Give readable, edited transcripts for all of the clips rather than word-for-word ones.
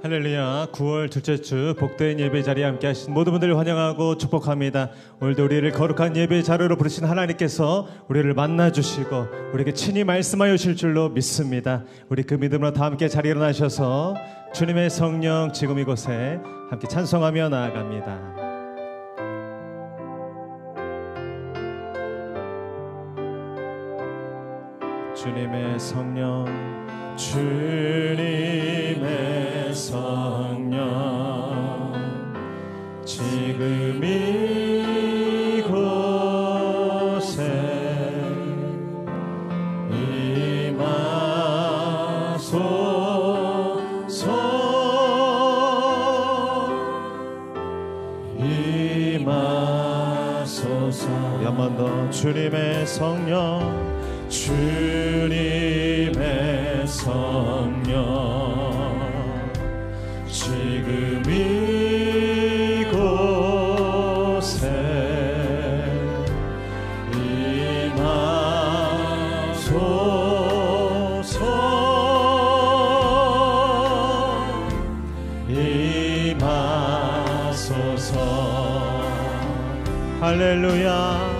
할렐루야. 9월 둘째 주 복된 예배 자리에 함께 하신 모든 분들을 환영하고 축복합니다. 오늘도 우리를 거룩한 예배 자리로 부르신 하나님께서 우리를 만나주시고 우리에게 친히 말씀하여 주실 줄로 믿습니다. 우리 그 믿음으로 다 함께 자리에 일어나셔서 주님의 성령 지금 이곳에 함께 찬송하며 나아갑니다. 주님의 성령, 주님의 성령, 지금 이곳에 임하소서. 우리 한 번 더. 주님의 성령, 주님의 성령, 지금 이곳에 임하소서. 할렐루야.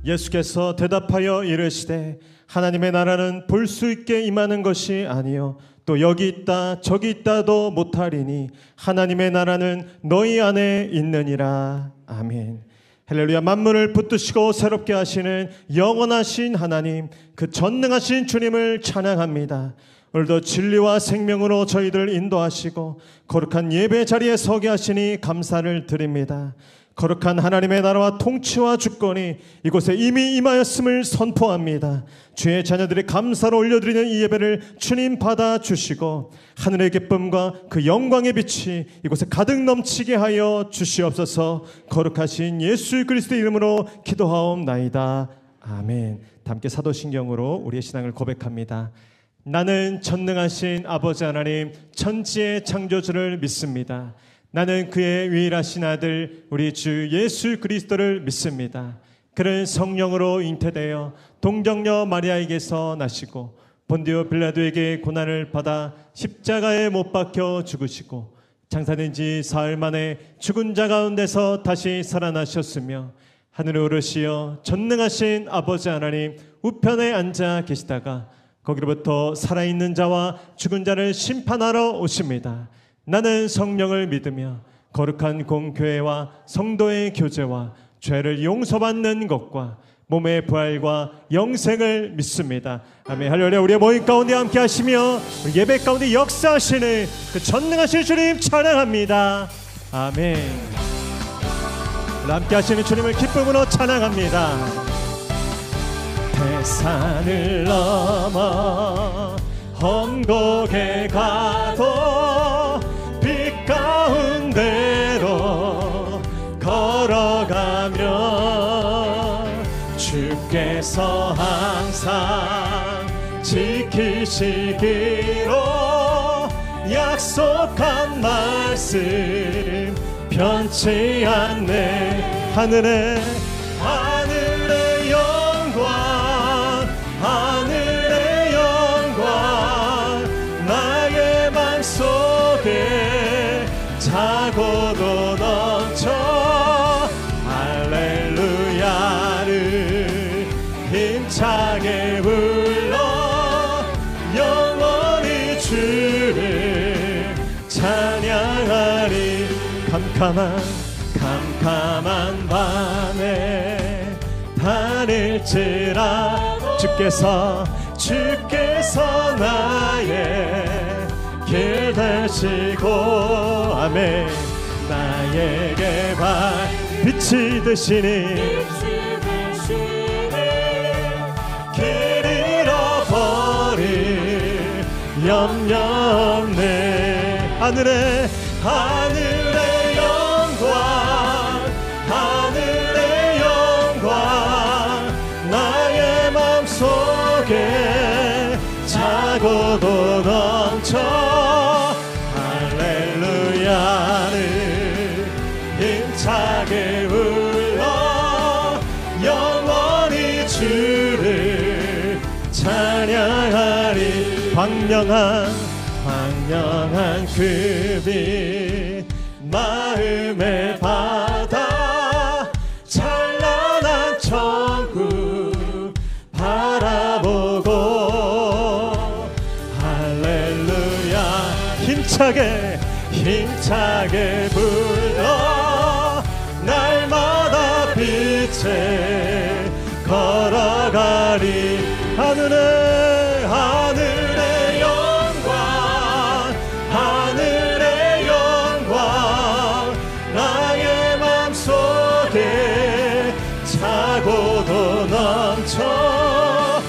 예수께서 대답하여 이르시되 하나님의 나라는 볼 수 있게 임하는 것이 아니요 또 여기 있다 저기 있다도 못하리니 하나님의 나라는 너희 안에 있느니라. 아멘. 할렐루야. 만물을 붙드시고 새롭게 하시는 영원하신 하나님, 그 전능하신 주님을 찬양합니다. 오늘도 진리와 생명으로 저희들 인도하시고 거룩한 예배 자리에 서게 하시니 감사를 드립니다. 거룩한 하나님의 나라와 통치와 주권이 이곳에 이미 임하였음을 선포합니다. 주의 자녀들이 감사로 올려드리는 이 예배를 주님 받아주시고 하늘의 기쁨과 그 영광의 빛이 이곳에 가득 넘치게 하여 주시옵소서. 거룩하신 예수 그리스도의 이름으로 기도하옵나이다. 아멘. 함께 사도신경으로 우리의 신앙을 고백합니다. 나는 전능하신 아버지 하나님 천지의 창조주를 믿습니다. 나는 그의 유일하신 아들 우리 주 예수 그리스도를 믿습니다. 그는 성령으로 잉태되어 동정녀 마리아에게서 나시고 본디오 빌라도에게 고난을 받아 십자가에 못 박혀 죽으시고 장사된 지 사흘 만에 죽은 자 가운데서 다시 살아나셨으며 하늘에 오르시어 전능하신 아버지 하나님 우편에 앉아 계시다가 거기로부터 살아있는 자와 죽은 자를 심판하러 오십니다. 나는 성령을 믿으며 거룩한 공교회와 성도의 교제와 죄를 용서받는 것과 몸의 부활과 영생을 믿습니다. 아멘. 할렐루야. 우리의 모임 가운데 함께 하시며 예배 가운데 역사하시는 그 전능하신 주님 찬양합니다. 아멘. 함께 하시는 주님을 기쁨으로 찬양합니다. 대산을 넘어 험곡에 가도 빛 가운데로 걸어가며 주께서 항상 지키시기로 약속한 말씀 변치 않네. 하늘의 영광, 하늘의 영광 나의 맘속에 차고도 넘쳐 할렐루야를 힘차게 불러 영원히 주를 찬양하리. 캄캄한 밤에 다닐지라 주께서 나의 길 되시고 아멘 나에게 빛이 되시니 길 잃어버릴 염려 없네 하늘의 영광 나의 맘속에 차고도 넘쳐 할렐루야를 힘차게 불러 영원히 주를 찬양하리 광명한 그 빛 마음의 바다 찬란한 천국 바라보고 할렐루야 힘차게 불러 날마다 빛에 걸어가리 하늘의 영광 나의 맘속에 차고도 넘쳐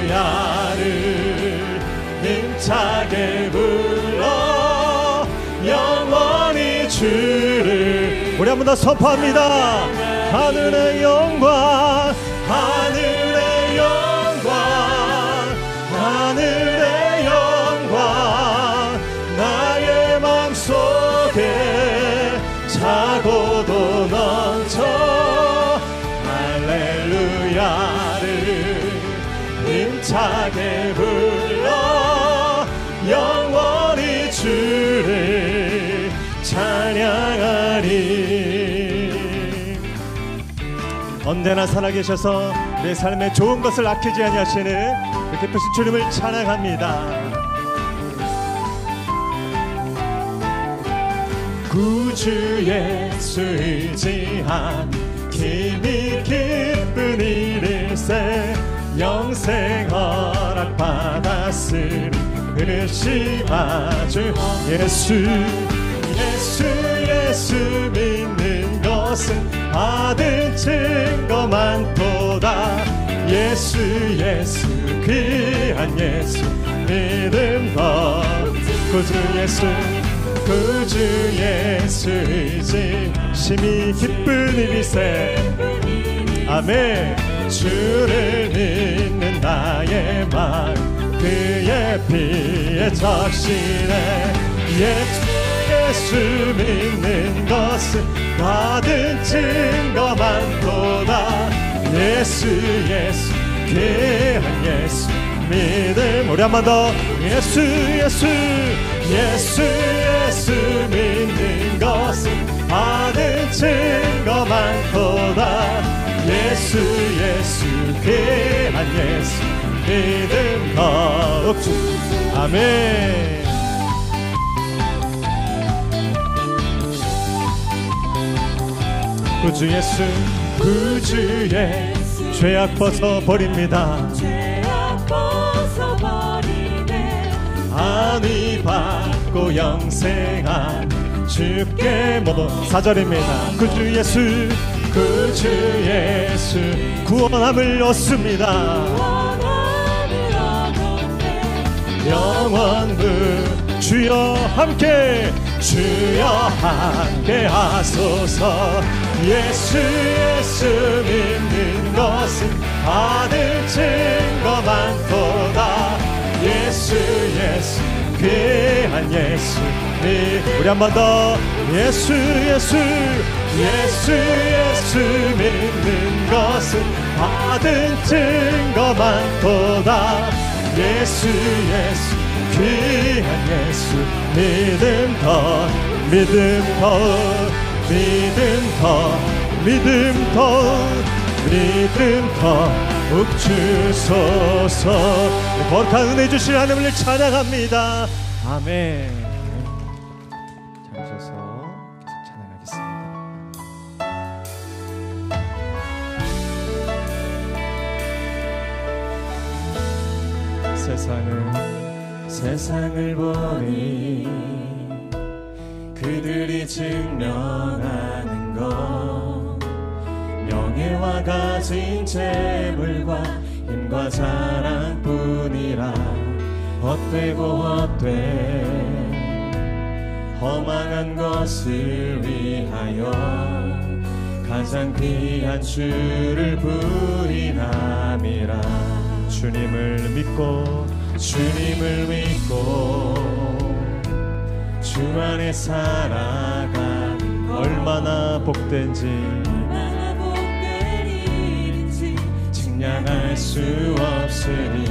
할렐루야를 힘차게 불러 영원히 주를 우리 한 번 더 선포합니다. 하늘의 영광 나의 맘속에 차고도 넘쳐 할렐루야를 힘차게 불러 영원히 주를 찬양하리. 언제나 살아계셔서 내 삶에 좋은 것을 아끼지 아니하시는 그 깊으신 주님을 찬양합니다. 구주 예수 의지한 힘이 기쁜 일일세 영생 허락받았으니 의심하주 예수 믿는 것은 받은 증거 많도다. 예수 귀한 예수 믿음 더 구주 예수 의지 심히 기쁜 일이세 아멘. 주를 믿는 나의 마음 그의 피에 적시네. 예수 믿는 것은 받은 증거 많도다. 예수 귀한 예수 믿음 우리 한 번 더 예수 믿는 것은 받은 증거 많도다. 예수 귀한 예수 믿음 더욱 아멘. 구주 예수의 죄악 벗어버립니다. 안위 받고 영생한 주께 모두 4절입니다. 구주 예수 구원함을 얻습니다. 영원부 주여 함께 하소서. 예수 믿는 것은 받을 증거 많도다. 예수 귀한 예수 우리 한 번 더 예수 믿는 것은 받은 증거 많도다. 예수 귀한 예수 믿음 더욱 주소서. 거룩한 은혜 주신 하나님을 찬양합니다. 아멘. 잘 오셔서 찬양하겠습니다. 세상을 보니 그들이 증명하는 것 명예와 가진 재물과 힘과 자랑뿐이라 헛되고 헛돼 허망한 것을 위하여 가장 귀한 주를 부인함이라. 주님을 믿고 주 안에 살아가는 것 얼마나 복된지 측량할 수 없으니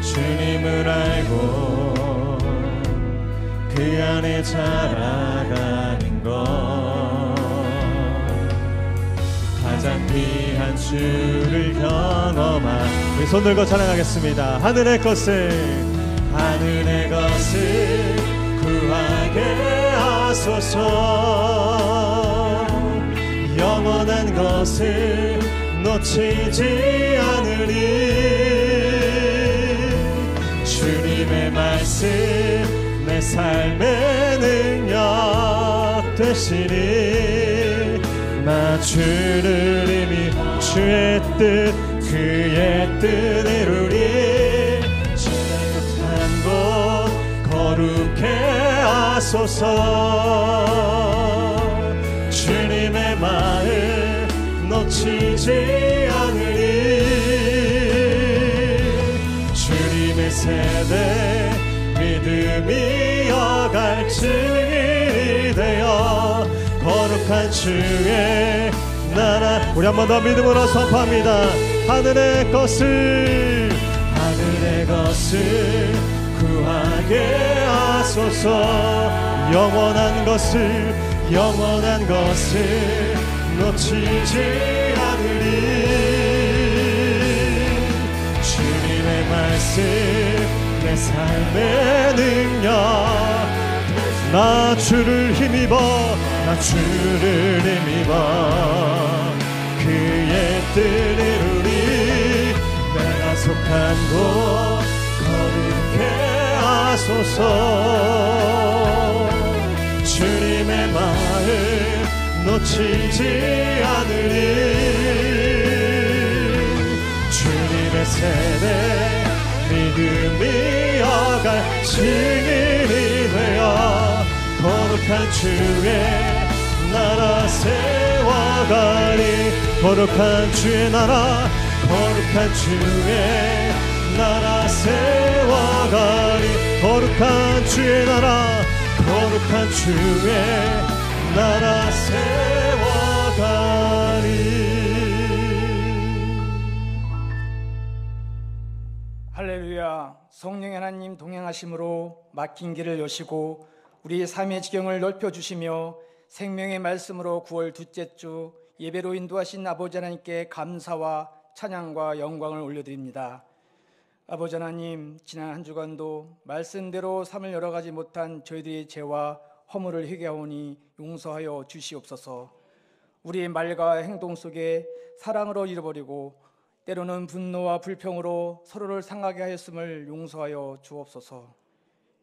주님을 알고 그 안에 자라가는 것 가장 귀한 주를 경험한 우리 손 들고 찬양하겠습니다. 하늘의 것을 구하게 하소서. 영원한 것을 놓치지 않으리. 주님의 말씀 내 삶의 능력 되시니 나 주를 이미 주의 뜻 그의 뜻 이루리. 지극한 곳 거룩해 하소서. 주님의 마음 놓치지 않으리. 주님의 세대 믿음이 이어갈 증인이 되어 거룩한 주의 나라. 우리 한 번 더 믿음으로 선포합니다. 하늘의 것을 구하게 하소서. 영원한 것을 놓치지 않으리. 주님의 말씀 내 삶의 능력 나 주를 힘입어 그의 뜻 이루리. 내가 속한 곳 거룩해 하소서. 주님의 마음 놓치지 않으리. 주님의 세대 믿음이 이어갈 증인이 되어 거룩한 주의 나라 세워가리. 거룩한 주의 나라 세워가리. 거룩한 주의 나라 세워가리. 할렐루야. 성령의 하나님 동행하심으로 막힌 길을 여시고 우리 삶의 지경을 넓혀주시며 생명의 말씀으로 9월 둘째 주 예배로 인도하신 아버지 하나님께 감사와 찬양과 영광을 올려드립니다. 아버지 하나님, 지난 한 주간도 말씀대로 삶을 열어가지 못한 저희들의 죄와 허물을 회개하오니 용서하여 주시옵소서. 우리의 말과 행동 속에 사랑으로 잃어버리고 때로는 분노와 불평으로 서로를 상하게 하였음을 용서하여 주옵소서.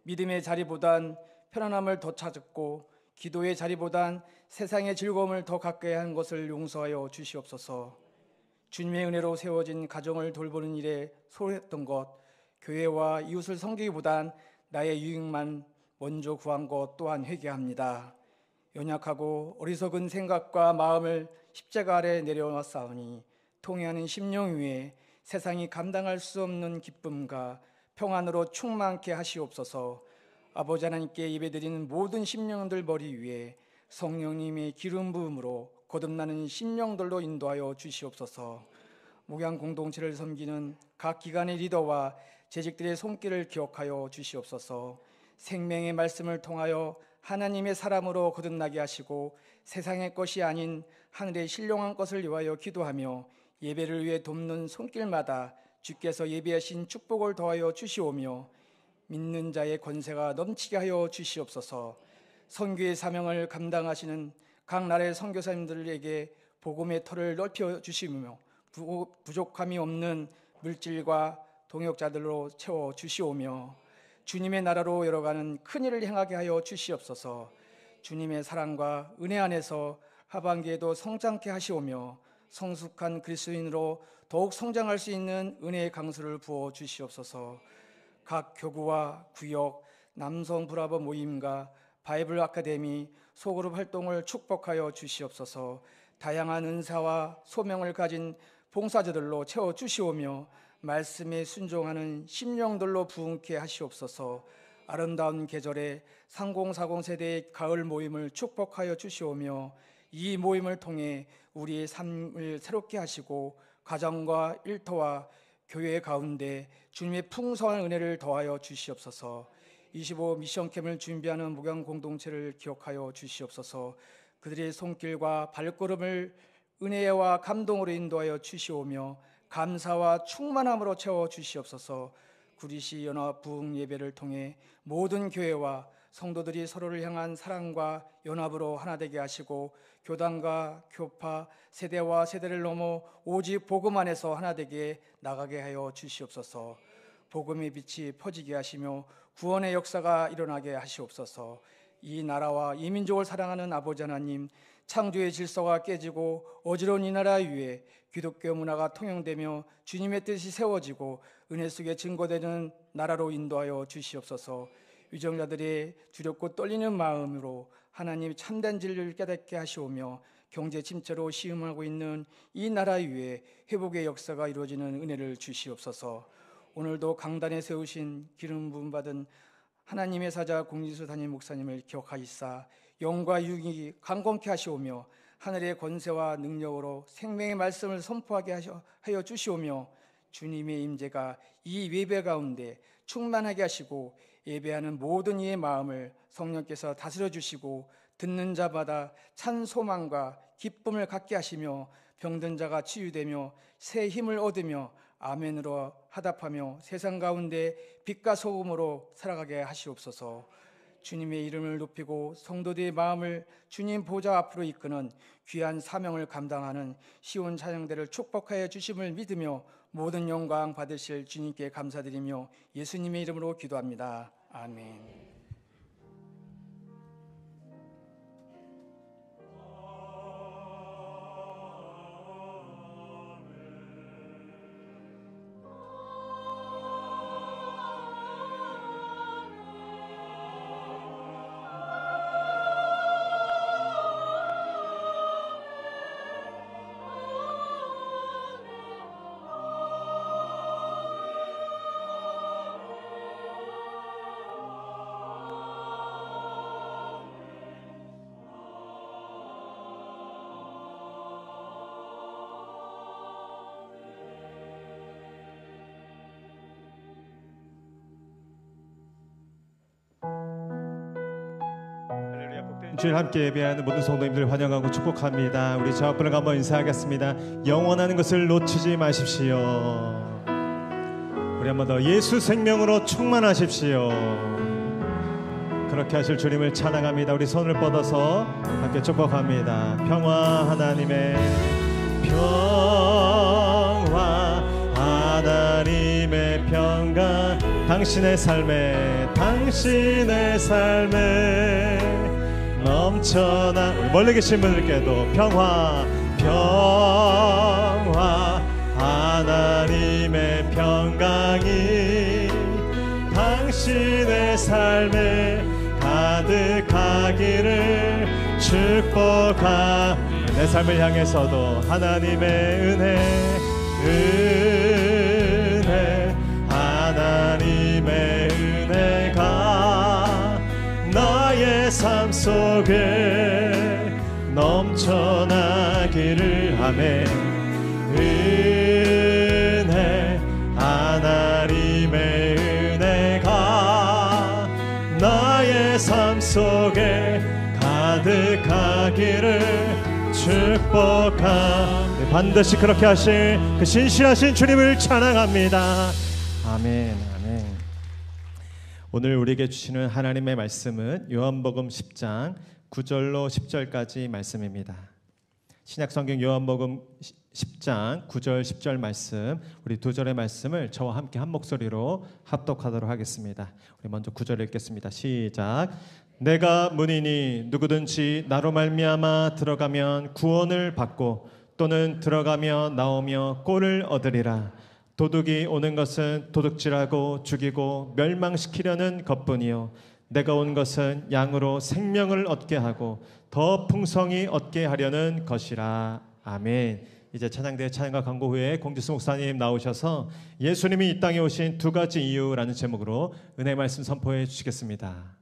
믿음의 자리보단 편안함을 더 찾았고 기도의 자리보단 세상의 즐거움을 더 가까이 한 것을 용서하여 주시옵소서. 주님의 은혜로 세워진 가정을 돌보는 일에 소홀했던 것, 교회와 이웃을 섬기기보단 나의 유익만 먼저 구한 것 또한 회개합니다. 연약하고 어리석은 생각과 마음을 십자가 아래 내려놨사오니 통회하는 심령 위에 세상이 감당할 수 없는 기쁨과 평안으로 충만케 하시옵소서. 아버지 하나님께 예배드리는 모든 심령들 머리 위에 성령님의 기름 부음으로 거듭나는 심령들로 인도하여 주시옵소서. 목양 공동체를 섬기는 각 기관의 리더와 재직들의 손길을 기억하여 주시옵소서. 생명의 말씀을 통하여 하나님의 사람으로 거듭나게 하시고 세상의 것이 아닌 하늘의 신령한 것을 위하여 기도하며 예배를 위해 돕는 손길마다 주께서 예비하신 축복을 더하여 주시오며 믿는 자의 권세가 넘치게 하여 주시옵소서. 선교의 사명을 감당하시는 각 나라의 선교사님들에게 복음의 터를 넓혀 주시며 부족함이 없는 물질과 동역자들로 채워 주시오며 주님의 나라로 열어가는 큰 일을 행하게 하여 주시옵소서. 주님의 사랑과 은혜 안에서 하반기에도 성장케 하시오며 성숙한 그리스도인으로 더욱 성장할 수 있는 은혜의 강수를 부어 주시옵소서. 각 교구와 구역, 남성 브라보 모임과 바이블 아카데미, 소그룹 활동을 축복하여 주시옵소서. 다양한 은사와 소명을 가진 봉사자들로 채워 주시오며 말씀에 순종하는 심령들로 부흥케 하시옵소서. 아름다운 계절에 3040 세대의 가을 모임을 축복하여 주시오며 이 모임을 통해 우리의 삶을 새롭게 하시고 가정과 일터와 교회 가운데 주님의 풍성한 은혜를 더하여 주시옵소서. 25 미션캠을 준비하는 목양 공동체를 기억하여 주시옵소서. 그들의 손길과 발걸음을 은혜와 감동으로 인도하여 주시오며 감사와 충만함으로 채워 주시옵소서. 구리시 연합 부흥 예배를 통해 모든 교회와 성도들이 서로를 향한 사랑과 연합으로 하나 되게 하시고 교단과 교파, 세대와 세대를 넘어 오직 복음 안에서 하나 되게 나가게 하여 주시옵소서. 복음의 빛이 퍼지게 하시며 구원의 역사가 일어나게 하시옵소서. 이 나라와 이 민족을 사랑하는 아버지 하나님, 창조의 질서가 깨지고 어지러운 이 나라 위에 기독교 문화가 통용되며 주님의 뜻이 세워지고 은혜 속에 증거되는 나라로 인도하여 주시옵소서. 위정자들의 두렵고 떨리는 마음으로 하나님 참된 진리를 깨닫게 하시오며 경제 침체로 시음하고 있는 이 나라 위에 회복의 역사가 이루어지는 은혜를 주시옵소서. 오늘도 강단에 세우신 기름 부음 받은 하나님의 사자 공진수 담임 목사님을 기억하시사 영과 육이 강건케 하시오며 하늘의 권세와 능력으로 생명의 말씀을 선포하게 하여 주시오며 주님의 임재가 이 예배 가운데 충만하게 하시고 예배하는 모든 이의 마음을 성령께서 다스려 주시고 듣는 자마다 찬 소망과 기쁨을 갖게 하시며 병든 자가 치유되며 새 힘을 얻으며 아멘으로 화답하며 세상 가운데 빛과 소금으로 살아가게 하시옵소서. 주님의 이름을 높이고 성도들의 마음을 주님 보좌 앞으로 이끄는 귀한 사명을 감당하는 시온 찬양대를 축복하여 주심을 믿으며 모든 영광 받으실 주님께 감사드리며 예수님의 이름으로 기도합니다. 아멘. 주일 함께 예배하는 모든 성도님들 환영하고 축복합니다. 우리 저 앞으로 한번 인사하겠습니다. 영원한 것을 놓치지 마십시오. 우리 한번 더 예수 생명으로 충만하십시오. 그렇게 하실 주님을 찬양합니다. 우리 손을 뻗어서 함께 축복합니다. 평화 하나님의 평화 하나님의 평강 당신의 삶에 넘쳐나 우리 멀리 계신 분들께도 평화 하나님의 평강이 당신의 삶에 가득하기를 내 삶을 향해서도 하나님의 은혜 하나님의 은혜가 나의 삶 속에 넘쳐나기를 아멘. 은혜 하나님의 은혜가 나의 삶 속에 가득하기를 축복합니다. 반드시 그렇게 하실 그 신실하신 주님을 찬양합니다. 아멘. 아멘. 오늘 우리에게 주시는 하나님의 말씀은 요한복음 10장 9절로 10절까지 말씀입니다. 신약성경 요한복음 10장 9절 10절 말씀, 우리 두 절의 말씀을 저와 함께 한 목소리로 합독하도록 하겠습니다. 우리 먼저 9절 읽겠습니다. 시작. 내가 문이니 누구든지 나로 말미암아 들어가면 구원을 받고 또는 들어가며 나오며 꼴을 얻으리라. 도둑이 오는 것은 도둑질하고 죽이고 멸망시키려는 것뿐이요 내가 온 것은 양으로 생명을 얻게 하고 더 풍성히 얻게 하려는 것이라. 아멘. 이제 찬양대 찬양과 광고 후에 공지수 목사님 나오셔서 예수님이 이 땅에 오신 두 가지 이유라는 제목으로 은혜 말씀 선포해 주시겠습니다.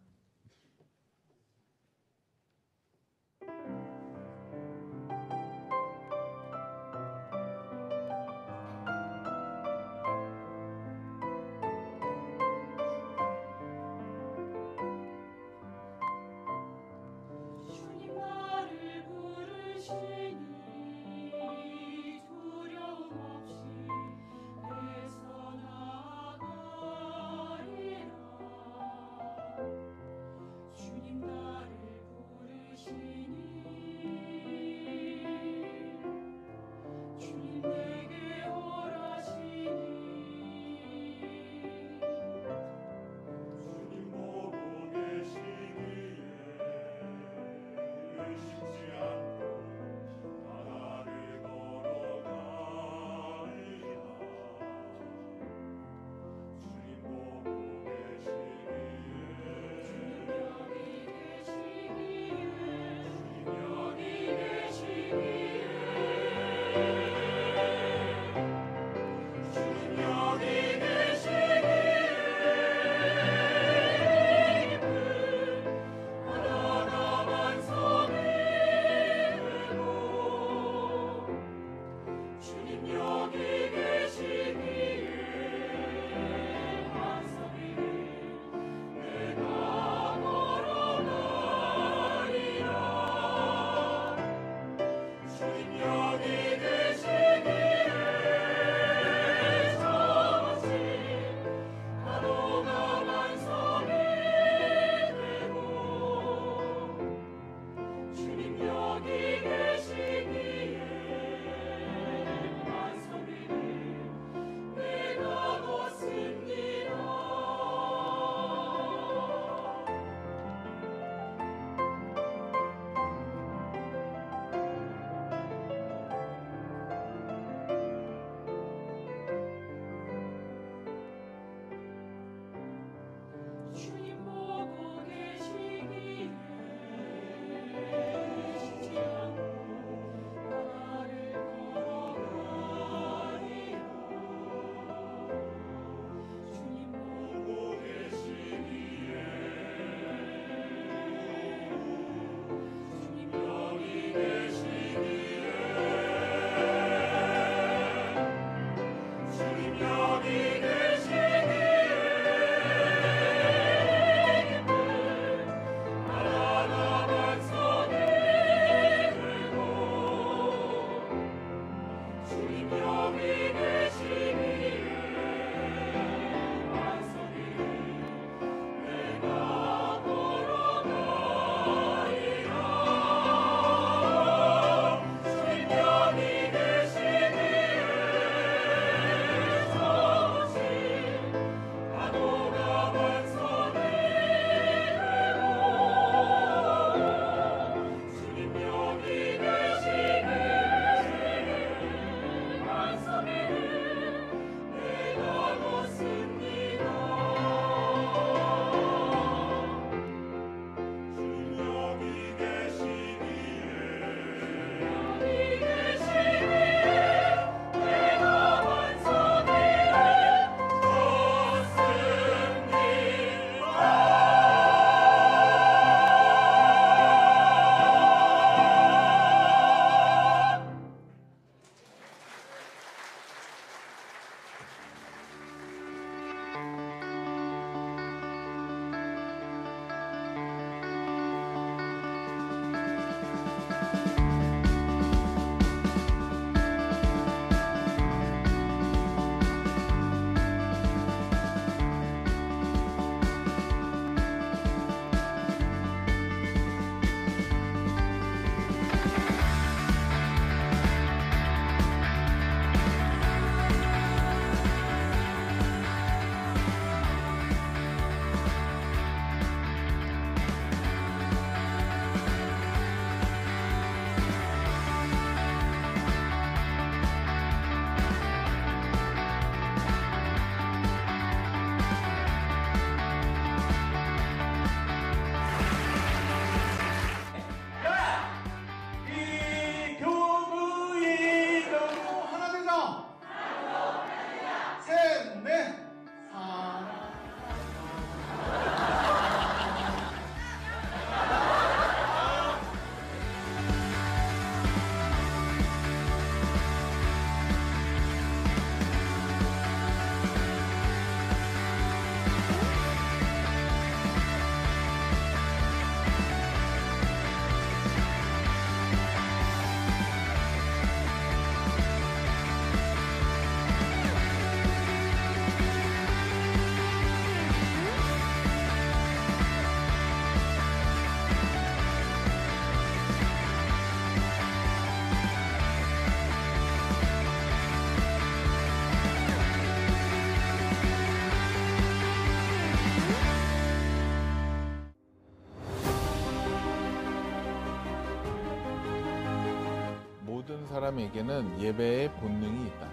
사람에게는 예배의 본능이 있다.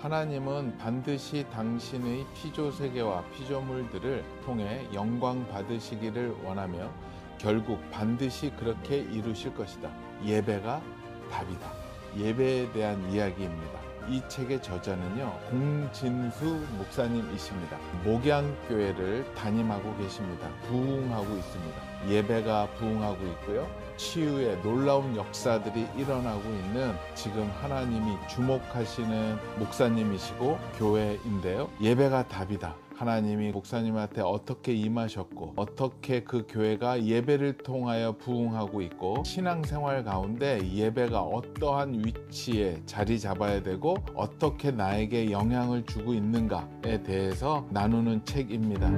하나님은 반드시 당신의 피조세계와 피조물들을 통해 영광 받으시기를 원하며 결국 반드시 그렇게 이루실 것이다. 예배가 답이다. 예배에 대한 이야기입니다. 이 책의 저자는요, 공진수 목사님이십니다. 목양교회를 담임하고 계십니다. 부흥하고 있습니다. 예배가 부흥하고 있고요. 치유의 놀라운 역사들이 일어나고 있는 지금 하나님이 주목하시는 목사님이시고 교회인데요. 예배가 답이다. 하나님이 목사님한테 어떻게 임하셨고 어떻게 그 교회가 예배를 통하여 부흥하고 있고 신앙생활 가운데 예배가 어떠한 위치에 자리 잡아야 되고 어떻게 나에게 영향을 주고 있는가에 대해서 나누는 책입니다.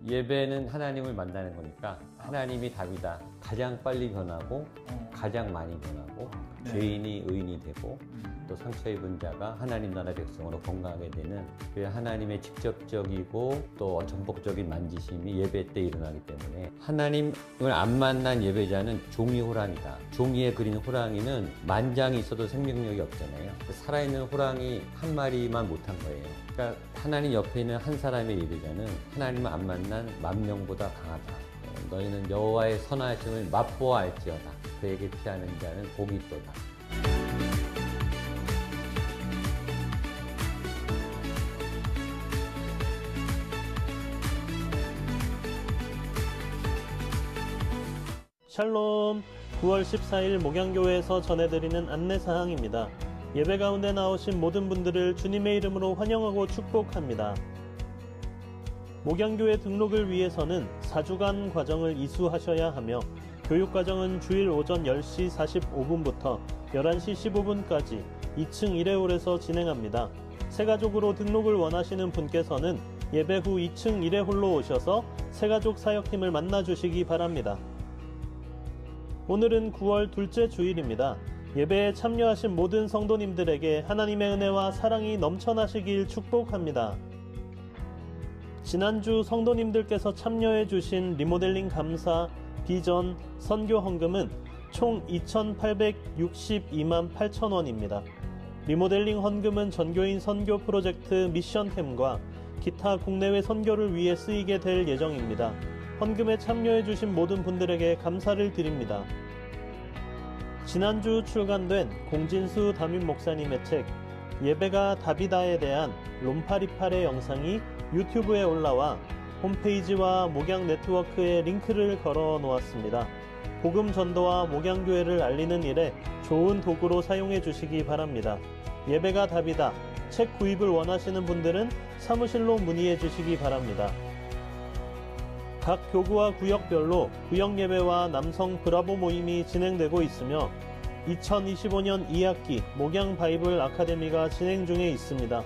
예배는 하나님을 만나는 거니까 하나님이 답이다. 가장 빨리 변하고 가장 많이 변하고 죄인이 의인이 되고 또 상처 입은 자가 하나님 나라 백성으로 건강하게 되는 그 하나님의 직접적이고 또 전폭적인 만지심이 예배 때 일어나기 때문에 하나님을 안 만난 예배자는 종이 호랑이다. 종이에 그린 호랑이는 만장이 있어도 생명력이 없잖아요. 살아있는 호랑이 한 마리만 못한 거예요. 그러니까 하나님 옆에 있는 한 사람의 예배자는 하나님을 안 만난 만 명보다 강하다. 너희는 여호와의 선하심을 맛보아 알지어다. 그에게 피하는 자는 복이 있도다. 샬롬. 9월 14일 목양교회에서 전해드리는 안내사항입니다. 예배 가운데 나오신 모든 분들을 주님의 이름으로 환영하고 축복합니다. 목양교회 등록을 위해서는 4주간 과정을 이수하셔야 하며 교육과정은 주일 오전 10시 45분부터 11시 15분까지 2층 1회홀에서 진행합니다. 새가족으로 등록을 원하시는 분께서는 예배 후 2층 1회홀로 오셔서 새가족 사역팀을 만나주시기 바랍니다. 오늘은 9월 둘째 주일입니다. 예배에 참여하신 모든 성도님들에게 하나님의 은혜와 사랑이 넘쳐나시길 축복합니다. 지난주 성도님들께서 참여해 주신 리모델링 감사, 비전, 선교 헌금은 총 2,862만 8천원입니다. 리모델링 헌금은 전교인 선교 프로젝트 미션캠과 기타 국내외 선교를 위해 쓰이게 될 예정입니다. 헌금에 참여해 주신 모든 분들에게 감사를 드립니다. 지난주 출간된 공진수 담임 목사님의 책 예배가 답이다에 대한 롬파리팔의 영상이 유튜브에 올라와 홈페이지와 목양 네트워크에 링크를 걸어 놓았습니다. 복음 전도와 목양교회를 알리는 일에 좋은 도구로 사용해 주시기 바랍니다. 예배가 답이다. 책 구입을 원하시는 분들은 사무실로 문의해 주시기 바랍니다. 각 교구와 구역별로 구역예배와 남성 브라보 모임이 진행되고 있으며 2025년 2학기 목양 바이블 아카데미가 진행 중에 있습니다.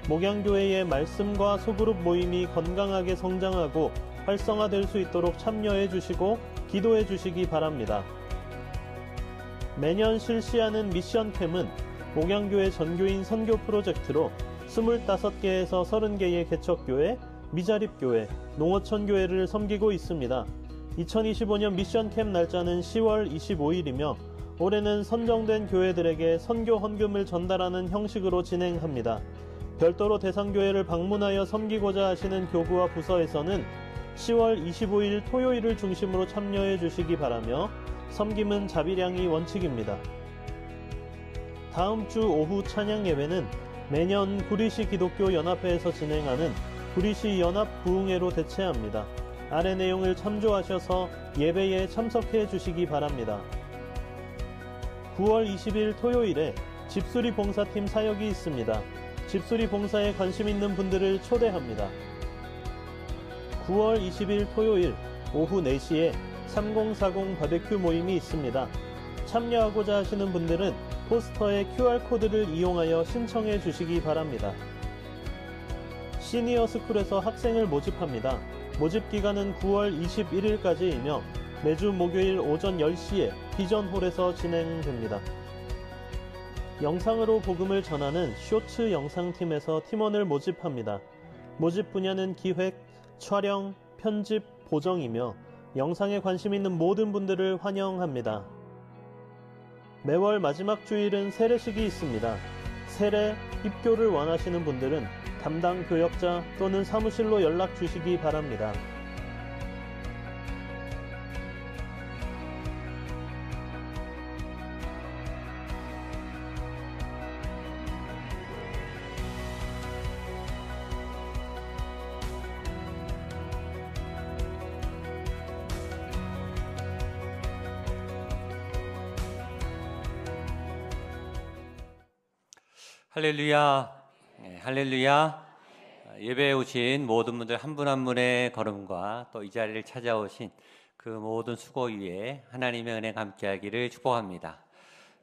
목양교회의 말씀과 소그룹 모임이 건강하게 성장하고 활성화될 수 있도록 참여해 주시고 기도해 주시기 바랍니다. 매년 실시하는 미션캠은 목양교회 전교인 선교 프로젝트로 25개에서 30개의 개척교회, 미자립교회, 농어촌교회를 섬기고 있습니다. 2025년 미션캠 날짜는 10월 25일이며 올해는 선정된 교회들에게 선교 헌금을 전달하는 형식으로 진행합니다. 별도로 대상교회를 방문하여 섬기고자 하시는 교구와 부서에서는 10월 25일 토요일을 중심으로 참여해 주시기 바라며 섬김은 자비량이 원칙입니다. 다음 주 오후 찬양 예배는 매년 구리시 기독교 연합회에서 진행하는 구리시 연합 부흥회로 대체합니다. 아래 내용을 참조하셔서 예배에 참석해 주시기 바랍니다. 9월 20일 토요일에 집수리 봉사팀 사역이 있습니다. 집수리 봉사에 관심 있는 분들을 초대합니다. 9월 20일 토요일 오후 4시에 3040 바베큐 모임이 있습니다. 참여하고자 하시는 분들은 포스터의 QR코드를 이용하여 신청해 주시기 바랍니다. 시니어 스쿨에서 학생을 모집합니다. 모집 기간은 9월 21일까지이며 매주 목요일 오전 10시에 비전홀에서 진행됩니다. 영상으로 복음을 전하는 쇼츠 영상팀에서 팀원을 모집합니다. 모집 분야는 기획, 촬영, 편집, 보정이며 영상에 관심 있는 모든 분들을 환영합니다. 매월 마지막 주일은 세례식이 있습니다. 세례, 입교를 원하시는 분들은 담당 교역자 또는 사무실로 연락 주시기 바랍니다. 할렐루야, 할렐루야. 예배에 오신 모든 분들 한 분 한 분의 걸음과 또 이 자리를 찾아오신 그 모든 수고 위에 하나님의 은혜가 함께하기를 축복합니다.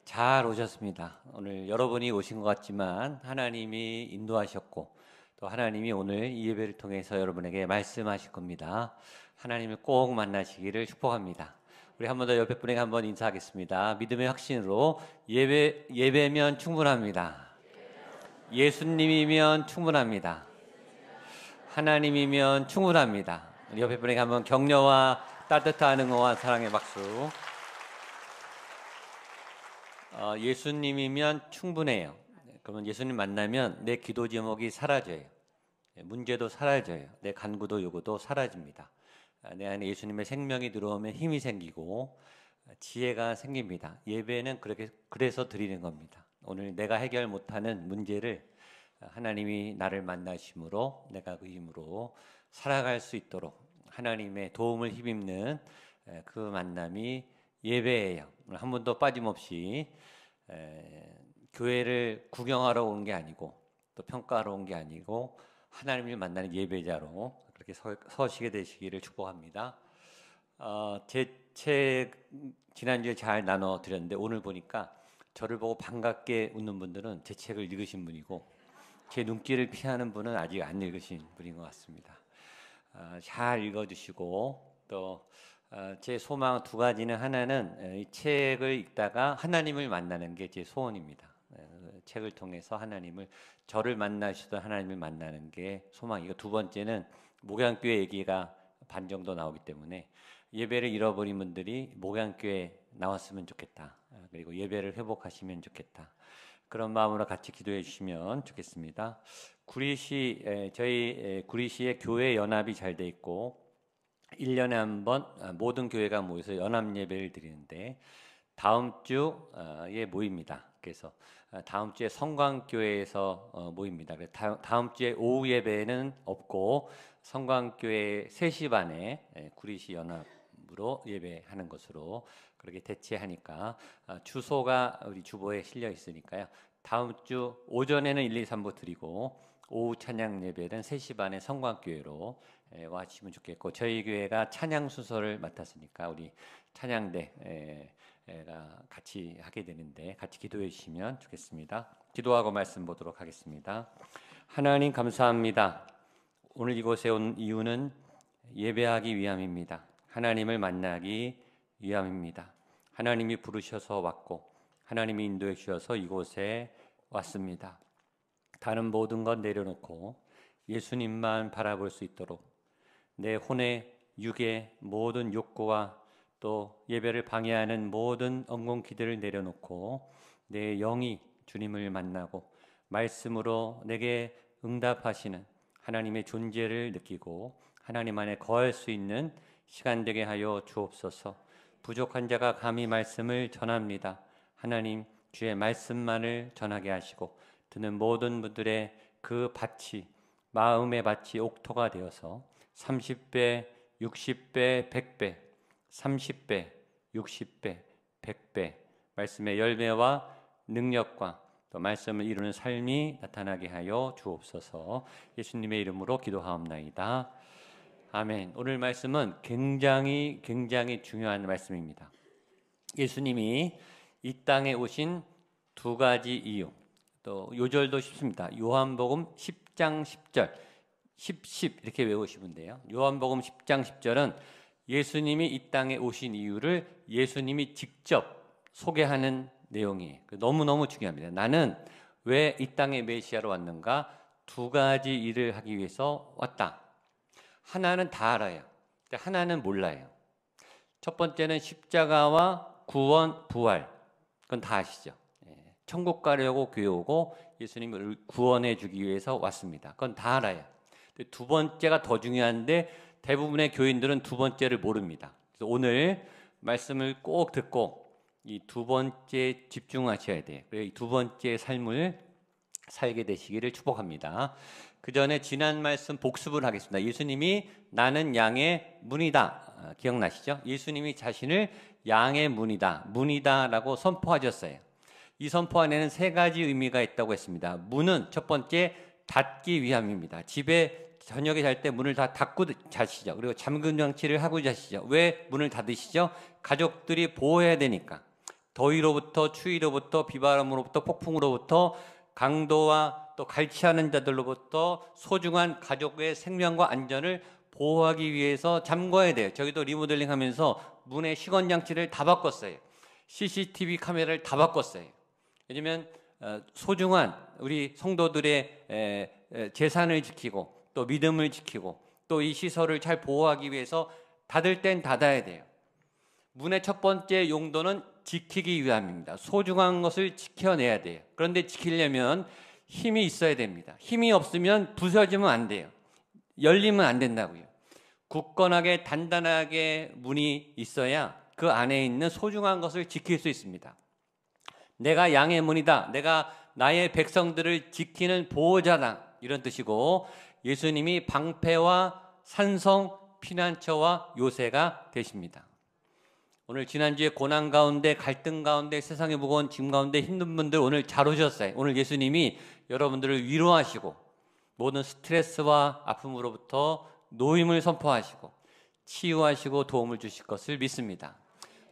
잘 오셨습니다. 오늘 여러분이 오신 것 같지만 하나님이 인도하셨고 또 하나님이 오늘 이 예배를 통해서 여러분에게 말씀하실 겁니다. 하나님을 꼭 만나시기를 축복합니다. 우리 한 번 더 옆에 분에게 한번 인사하겠습니다. 믿음의 확신으로 예배면 충분합니다. 예수님이면 충분합니다. 하나님이면 충분합니다. 우리 옆에 분에게 한번 격려와 따뜻한 응원과 사랑의 박수. 예수님이면 충분해요. 그러면 예수님 만나면 내 기도 제목이 사라져요. 문제도 사라져요. 내 간구도 요구도 사라집니다. 내 안에 예수님의 생명이 들어오면 힘이 생기고 지혜가 생깁니다. 예배는 그래서 드리는 겁니다. 오늘 내가 해결 못하는 문제를 하나님이 나를 만나심으로 내가 그 힘으로 살아갈 수 있도록 하나님의 도움을 힘입는 그 만남이 예배예요. 오늘 한 번도 빠짐없이 교회를 구경하러 온 게 아니고 또 평가하러 온 게 아니고 하나님을 만나는 예배자로 그렇게 서시게 되시기를 축복합니다. 제 책 지난주에 잘 나눠드렸는데 오늘 보니까 저를 보고 반갑게 웃는 분들은 제 책을 읽으신 분이고 제 눈길을 피하는 분은 아직 안 읽으신 분인 것 같습니다. 잘 읽어주시고 또 제 소망 두 가지는 하나는 이 책을 읽다가 하나님을 만나는 게 제 소원입니다. 책을 통해서 저를 만나시던 하나님을 만나는 게 소망이고 두 번째는 목양교회 얘기가 반 정도 나오기 때문에 예배를 잃어버린 분들이 목양교회 나왔으면 좋겠다. 그리고 예배를 회복하시면 좋겠다. 그런 마음으로 같이 기도해 주시면 좋겠습니다. 저희 구리시의 교회 연합이 잘 돼 있고 1년에 한 번 모든 교회가 모여서 연합 예배를 드리는데 다음 주에 모입니다. 그래서 다음 주에 성광교회에서 모입니다. 다음 주에 오후 예배는 없고 성광교회 3시 반에 구리시 연합으로 예배하는 것으로 그렇게 대체하니까 주소가 우리 주보에 실려 있으니까요. 다음 주 오전에는 1, 2, 3부 드리고 오후 찬양 예배는 3시 반에 성광교회로 와주시면 좋겠고 저희 교회가 찬양 순서를 맡았으니까 우리 찬양대가 같이 하게 되는데 같이 기도해 주시면 좋겠습니다. 기도하고 말씀 보도록 하겠습니다. 하나님 감사합니다. 오늘 이곳에 온 이유는 예배하기 위함입니다. 하나님을 만나기 위함입니다. 하나님이 부르셔서 왔고 하나님이 인도해 주셔서 이곳에 왔습니다. 다른 모든 것 내려놓고 예수님만 바라볼 수 있도록 내 혼의 육의 모든 욕구와 또 예배를 방해하는 모든 엉겅퀴들을 내려놓고 내 영이 주님을 만나고 말씀으로 내게 응답하시는 하나님의 존재를 느끼고 하나님 안에 거할 수 있는 시간 되게 하여 주옵소서. 부족한 자가 감히 말씀을 전합니다. 하나님 주의 말씀만을 전하게 하시고 듣는 모든 분들의 그 밭이 마음의 밭이 옥토가 되어서 30배, 60배, 100배, 30배, 60배, 100배 말씀의 열매와 능력과 또 말씀을 이루는 삶이 나타나게 하여 주옵소서. 예수님의 이름으로 기도하옵나이다. 아멘. 오늘 말씀은 굉장히 중요한 말씀입니다. 예수님이 이 땅에 오신 두 가지 이유, 또 요절도 쉽습니다. 요한복음 10장 10절, 10 이렇게 외우시면 돼요. 요한복음 10장 10절은 예수님이 이 땅에 오신 이유를 예수님이 직접 소개하는 내용이에요. 너무너무 중요합니다. 나는 왜 이 땅에 메시아로 왔는가? 두 가지 일을 하기 위해서 왔다. 하나는 다 알아요. 하나는 몰라요. 첫 번째는 십자가와 구원, 부활. 그건 다 아시죠? 천국 가려고 교회 오고 예수님을 구원해 주기 위해서 왔습니다. 그건 다 알아요. 두 번째가 더 중요한데 대부분의 교인들은 두 번째를 모릅니다. 그래서 오늘 말씀을 꼭 듣고 이 두 번째 집중하셔야 돼요. 그래서 이 두 번째 삶을 살게 되시기를 축복합니다. 그 전에 지난 말씀 복습을 하겠습니다. 예수님이 나는 양의 문이다. 기억나시죠? 예수님이 자신을 양의 문이다라고 선포하셨어요. 이 선포 안에는 세 가지 의미가 있다고 했습니다. 문은 첫 번째 닫기 위함입니다. 집에 저녁에 잘 때 문을 다 닫고 자시죠. 그리고 잠금 장치를 하고 자시죠. 왜 문을 닫으시죠? 가족들이 보호해야 되니까. 더위로부터 추위로부터 비바람으로부터 폭풍으로부터 강도와 또 갈취하는 자들로부터 소중한 가족의 생명과 안전을 보호하기 위해서 잠궈야 돼요. 저희도 리모델링 하면서 문의 시건 장치를 다 바꿨어요. CCTV 카메라를 다 바꿨어요. 왜냐면 소중한 우리 성도들의 재산을 지키고 또 믿음을 지키고 또 이 시설을 잘 보호하기 위해서 닫을 땐 닫아야 돼요. 문의 첫 번째 용도는 지키기 위함입니다. 소중한 것을 지켜내야 돼요. 그런데 지키려면 힘이 있어야 됩니다. 힘이 없으면 부서지면 안 돼요. 열리면 안 된다고요. 굳건하게 단단하게 문이 있어야 그 안에 있는 소중한 것을 지킬 수 있습니다. 내가 양의 문이다. 내가 나의 백성들을 지키는 보호자다. 이런 뜻이고 예수님이 방패와 산성, 피난처와 요새가 되십니다. 오늘 지난주에 고난 가운데 갈등 가운데 세상의 무거운 짐 가운데 힘든 분들 오늘 잘 오셨어요. 오늘 예수님이 여러분들을 위로하시고 모든 스트레스와 아픔으로부터 노임을 선포하시고 치유하시고 도움을 주실 것을 믿습니다.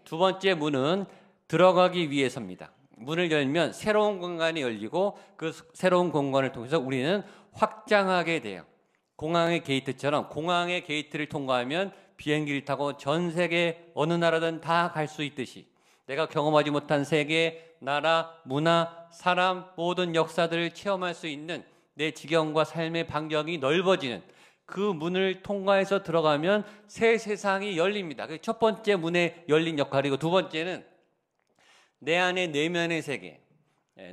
두 번째 문은 들어가기 위해서입니다. 문을 열면 새로운 공간이 열리고 그 새로운 공간을 통해서 우리는 확장하게 돼요. 공항의 게이트처럼 공항의 게이트를 통과하면 비행기를 타고 전 세계 어느 나라든 다 갈 수 있듯이 내가 경험하지 못한 세계, 나라, 문화, 사람 모든 역사들을 체험할 수 있는 내 지경과 삶의 반경이 넓어지는 그 문을 통과해서 들어가면 새 세상이 열립니다. 그게 첫 번째 문에 열린 역할이고 두 번째는 내 안의 내면의 세계,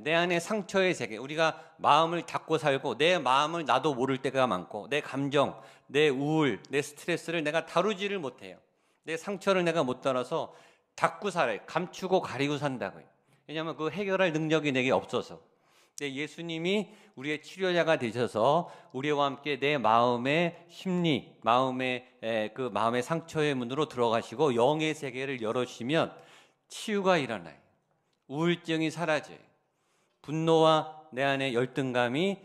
내 안의 상처의 세계. 우리가 마음을 닫고 살고 내 마음을 나도 모를 때가 많고 내 감정, 내 우울, 내 스트레스를 내가 다루지를 못해요. 내 상처를 내가 못 따라서 닫고 살아요. 감추고 가리고 산다고요. 왜냐하면 그 해결할 능력이 내게 없어서. 근데 예수님이 우리의 치료자가 되셔서 우리와 함께 내 마음의 심리, 마음의 상처의 문으로 들어가시고 영의 세계를 열어주시면 치유가 일어나요. 우울증이 사라져요. 분노와 내 안의 열등감이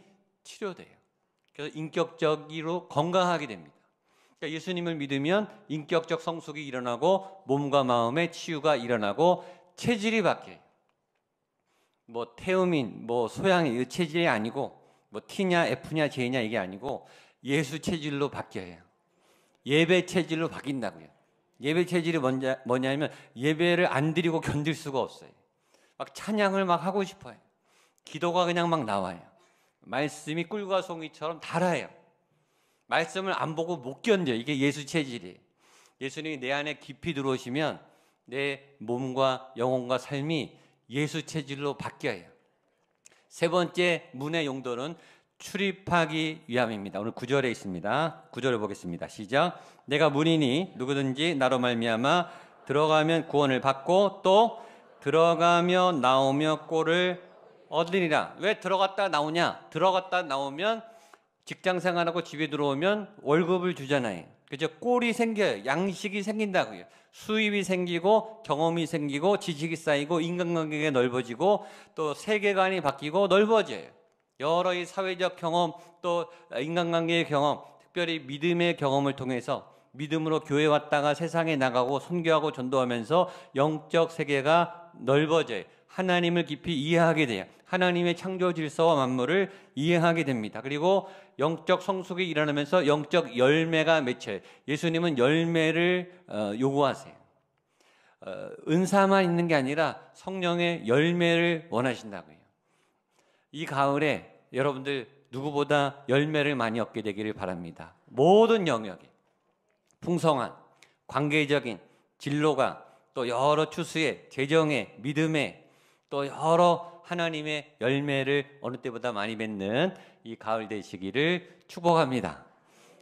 치료돼요. 그래서 인격적으로 건강하게 됩니다. 그러니까 예수님을 믿으면 인격적 성숙이 일어나고 몸과 마음의 치유가 일어나고 체질이 바뀌어요. 뭐 태음인, 뭐 소양인 이 체질이 아니고 뭐 T냐 F냐 J냐 이게 아니고 예수 체질로 바뀌어요. 예배 체질로 바뀐다고요. 예배 체질이 뭐냐면 예배를 안 드리고 견딜 수가 없어요. 막 찬양을 막 하고 싶어요. 기도가 그냥 막 나와요. 말씀이 꿀과 송이처럼 달아요. 말씀을 안 보고 못 견뎌요. 이게 예수 체질이에요. 예수님이 내 안에 깊이 들어오시면 내 몸과 영혼과 삶이 예수 체질로 바뀌어요. 세 번째 문의 용도는 출입하기 위함입니다. 오늘 9절에 있습니다. 9절을 보겠습니다. 시작. 내가 문이니 누구든지 나로 말미암아 들어가면 구원을 받고 또 들어가며 나오며 꼴을 얻으리라. 왜 들어갔다 나오냐? 들어갔다 나오면 직장 생활하고 집에 들어오면 월급을 주잖아요. 그죠? 꼴이 생겨요. 양식이 생긴다고요. 수입이 생기고 경험이 생기고 지식이 쌓이고 인간관계가 넓어지고 또 세계관이 바뀌고 넓어져요. 여러 이 사회적 경험 또 인간관계의 경험, 특별히 믿음의 경험을 통해서 믿음으로 교회 왔다가 세상에 나가고 선교하고 전도하면서 영적 세계가 넓어져요. 하나님을 깊이 이해하게 돼요. 하나님의 창조 질서와 만물을 이해하게 됩니다. 그리고 영적 성숙이 일어나면서 영적 열매가 맺혀요. 예수님은 열매를 요구하세요. 은사만 있는 게 아니라 성령의 열매를 원하신다고요. 이 가을에 여러분들 누구보다 열매를 많이 얻게 되기를 바랍니다. 모든 영역에 풍성한 관계적인 진로가 또 여러 추수의 재정의 믿음의 또 여러 하나님의 열매를 어느 때보다 많이 맺는 이 가을 되시기를 축복합니다.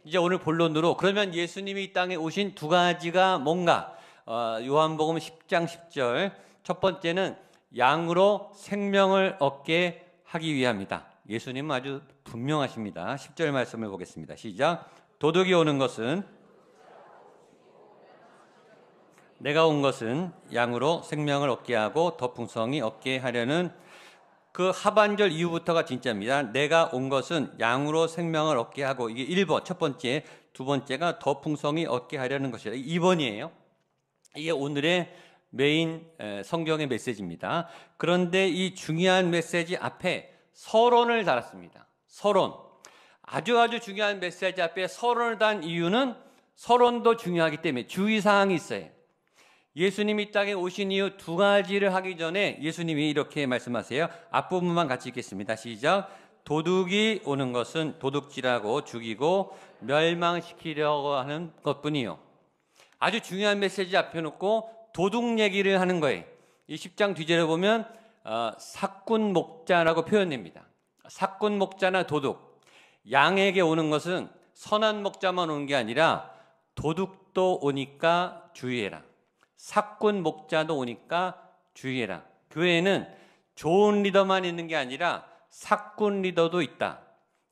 이제 오늘 본론으로 그러면 예수님이 이 땅에 오신 두 가지가 뭔가? 요한복음 10장 10절 첫 번째는 양으로 생명을 얻게 하기 위함이다. 예수님은 아주 분명하십니다. 10절 말씀을 보겠습니다. 시작. 도둑이 오는 것은 내가 온 것은 양으로 생명을 얻게 하고 더 풍성히 얻게 하려는 그 하반절 이후부터가 진짜입니다. 내가 온 것은 양으로 생명을 얻게 하고 이게 1번 첫 번째, 두 번째가 더 풍성히 얻게 하려는 것이다. 2번이에요. 이게 오늘의 메인 성경의 메시지입니다. 그런데 이 중요한 메시지 앞에 서론을 달았습니다. 서론. 아주 중요한 메시지 앞에 서론을 단 이유는 서론도 중요하기 때문에 주의사항이 있어요. 예수님이 이 땅에 오신 이후 두 가지를 하기 전에 예수님이 이렇게 말씀하세요. 앞부분만 같이 읽겠습니다. 시작. 도둑이 오는 것은 도둑질하고 죽이고 멸망시키려고 하는 것뿐이요. 아주 중요한 메시지 앞에 놓고 도둑 얘기를 하는 거예요. 이 10장 뒤절에 보면 삭군 목자라고 표현됩니다. 삭군 목자나 도둑. 양에게 오는 것은 선한 목자만 오는 게 아니라 도둑도 오니까 주의해라. 삭군 목자도 오니까 주의해라. 교회에는 좋은 리더만 있는 게 아니라 삭군 리더도 있다.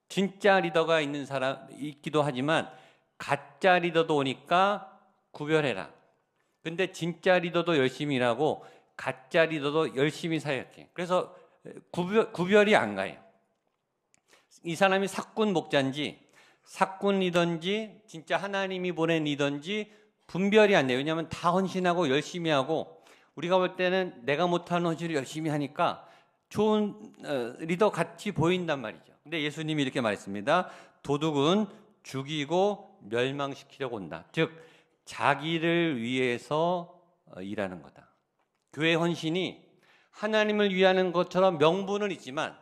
진짜 리더가 있는 사람 있기도 하지만 가짜 리더도 오니까 구별해라. 근데 진짜 리더도 열심히 일하고 가짜 리더도 열심히 사역해. 그래서 구별이 안 가요. 이 사람이 삭군 목자인지 삭군 리더인지 진짜 하나님이 보낸 리더인지 분별이 안 돼요. 왜냐하면 다 헌신하고 열심히 하고 우리가 볼 때는 내가 못하는 헌신을 열심히 하니까 좋은 리더 같이 보인단 말이죠. 근데 예수님이 이렇게 말했습니다. 도둑은 죽이고 멸망시키려고 온다. 즉 자기를 위해서 일하는 거다. 교회 헌신이 하나님을 위하는 것처럼 명분은 있지만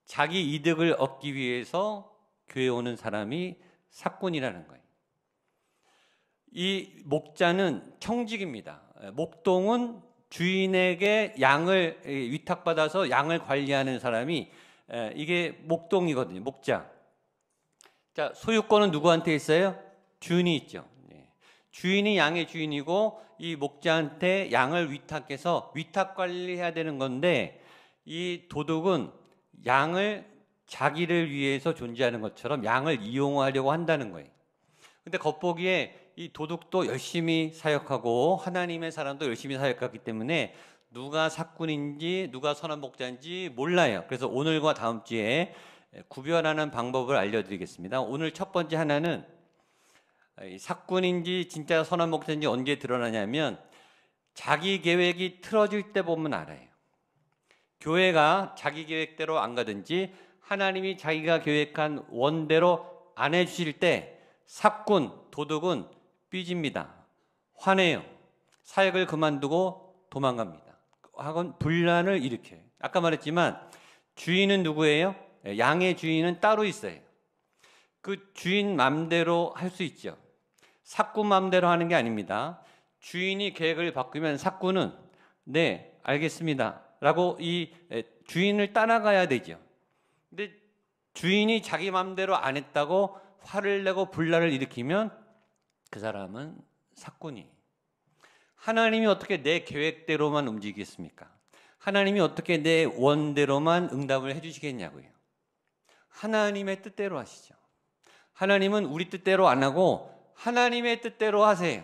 자기 이득을 얻기 위해서 교회에 오는 사람이 삭군이라는 거예요. 이 목자는 청직입니다. 목동은 주인에게 양을 위탁받아서 양을 관리하는 사람이 이게 목동이거든요. 목자. 자, 소유권은 누구한테 있어요? 주인이 있죠. 주인이 양의 주인이고 이 목자한테 양을 위탁해서 위탁 관리해야 되는 건데 이 도둑은 양을 자기를 위해서 존재하는 것처럼 양을 이용하려고 한다는 거예요. 근데 겉보기에 이 도둑도 열심히 사역하고 하나님의 사람도 열심히 사역하기 때문에 누가 삭군인지 누가 선한 목자인지 몰라요. 그래서 오늘과 다음 주에 구별하는 방법을 알려드리겠습니다. 오늘 첫 번째 하나는 삭군인지 진짜 선한 목자인지 언제 드러나냐면 자기 계획이 틀어질 때 보면 알아요. 교회가 자기 계획대로 안 가든지 하나님이 자기가 계획한 원대로 안 해주실 때 삭군, 도둑은 삐집니다. 화내요. 사역을 그만두고 도망갑니다. 하건 분란을 일으켜요. 아까 말했지만 주인은 누구예요? 양의 주인은 따로 있어요. 그 주인 맘대로 할 수 있죠. 삭군 맘대로 하는 게 아닙니다. 주인이 계획을 바꾸면 삭군은 네, 알겠습니다. 라고 이 주인을 따라가야 되죠. 근데 주인이 자기 맘대로 안 했다고 화를 내고 분란을 일으키면 그 사람은 삭군이. 하나님이 어떻게 내 계획대로만 움직이겠습니까? 하나님이 어떻게 내 원대로만 응답을 해주시겠냐고요. 하나님의 뜻대로 하시죠. 하나님은 우리 뜻대로 안 하고 하나님의 뜻대로 하세요.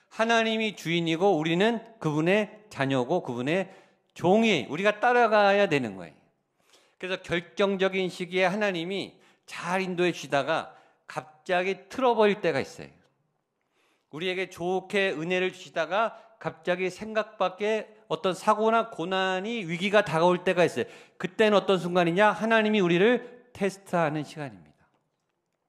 하나님이 주인이고 우리는 그분의 자녀고 그분의 종이 우리가 따라가야 되는 거예요. 그래서 결정적인 시기에 하나님이 잘 인도해 주시다가 갑자기 틀어버릴 때가 있어요. 우리에게 좋게 은혜를 주시다가 갑자기 생각밖에 어떤 사고나 고난이 위기가 다가올 때가 있어요. 그때는 어떤 순간이냐? 하나님이 우리를 테스트하는 시간입니다.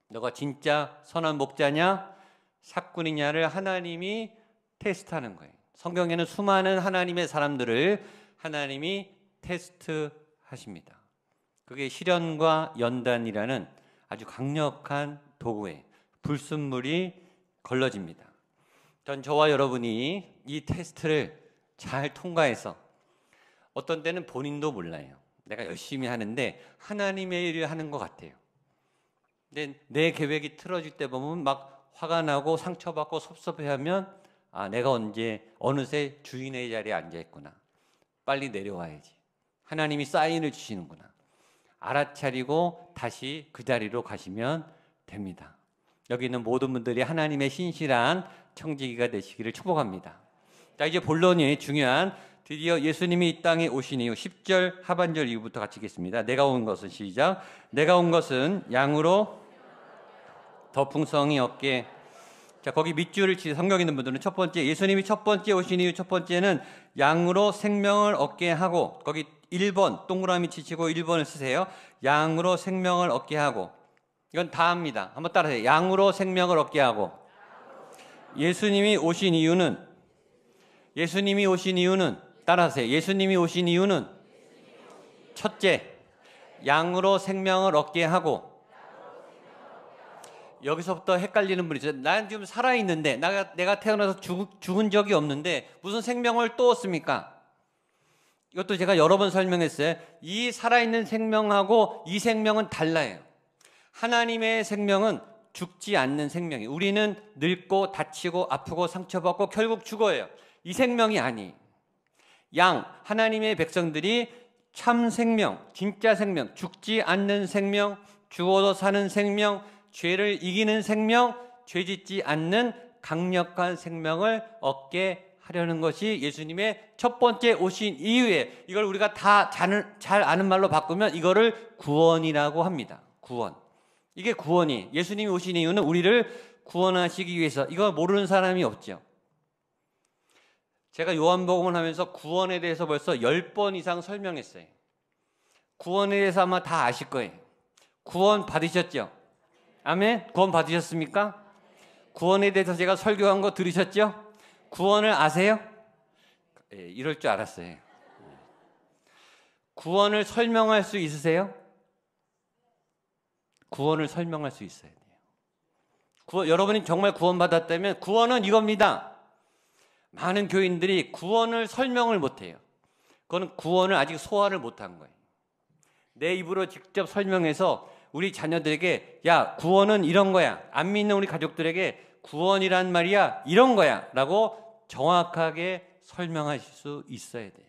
너가 진짜 선한 목자냐? 삭군이냐를 하나님이 테스트하는 거예요. 성경에는 수많은 하나님의 사람들을 하나님이 테스트하십니다. 그게 시련과 연단이라는 아주 강력한 도구에 불순물이 걸러집니다. 전 저와 여러분이 이 테스트를 잘 통과해서 어떤 때는 본인도 몰라요. 내가 열심히 하는데 하나님의 일을 하는 것 같아요. 근데 내 계획이 틀어질 때 보면 막 화가 나고 상처받고 섭섭해하면 아, 내가 언제 어느새 주인의 자리에 앉아있구나. 빨리 내려와야지. 하나님이 사인을 주시는구나. 알아차리고 다시 그 자리로 가시면 됩니다. 여기 있는 모든 분들이 하나님의 신실한 청지기가 되시기를 축복합니다. 자, 이제 본론이 중요한 드디어 예수님이 이 땅에 오신 이후 10절 하반절 이후부터 같이 읽겠습니다. 내가 온 것은 시작. 내가 온 것은 양으로 더 풍성히 얻게. 자, 거기 밑줄을 치 성경 있는 분들은 첫 번째 예수님이 첫 번째 오신 이후 첫 번째는 양으로 생명을 얻게 하고, 거기 1번 동그라미 치시고 1번을 쓰세요. 양으로 생명을 얻게 하고. 이건 다 합니다. 한번 따라해요. 양으로 생명을 얻게 하고. 예수님이 오신 이유는 따라하세요. 예수님이 오신 이유는 첫째, 양으로 생명을 얻게 하고. 여기서부터 헷갈리는 분이 있어요. 난 지금 살아있는데 내가 태어나서 죽은 적이 없는데 무슨 생명을 또 얻습니까? 이것도 제가 여러 번 설명했어요. 이 살아있는 생명하고 이 생명은 달라요. 하나님의 생명은 죽지 않는 생명이에요. 우리는 늙고 다치고 아프고 상처받고 결국 죽어요. 이 생명이 아니. 하나님의 백성들이 참 생명, 진짜 생명, 죽지 않는 생명, 죽어도 사는 생명, 죄를 이기는 생명, 죄짓지 않는 강력한 생명을 얻게 하려는 것이 예수님의 첫 번째 오신 이유에, 이걸 우리가 다 잘 아는 말로 바꾸면 이거를 구원이라고 합니다. 구원. 이게 구원이, 예수님이 오신 이유는 우리를 구원하시기 위해서. 이거 모르는 사람이 없죠. 제가 요한복음을 하면서 구원에 대해서 벌써 10번 이상 설명했어요. 구원에 대해서 아마 다 아실 거예요. 구원 받으셨죠? 아멘? 구원 받으셨습니까? 구원에 대해서 제가 설교한 거 들으셨죠? 구원을 아세요? 예, 이럴 줄 알았어요. 구원을 설명할 수 있으세요? 구원을 설명할 수 있어야 돼요. 여러분이 정말 구원받았다면 구원은 이겁니다. 많은 교인들이 구원을 설명을 못해요. 그건 구원을 아직 소화를 못한 거예요. 내 입으로 직접 설명해서 우리 자녀들에게 야, 구원은 이런 거야. 안 믿는 우리 가족들에게 구원이란 말이야, 이런 거야 라고 정확하게 설명하실 수 있어야 돼요.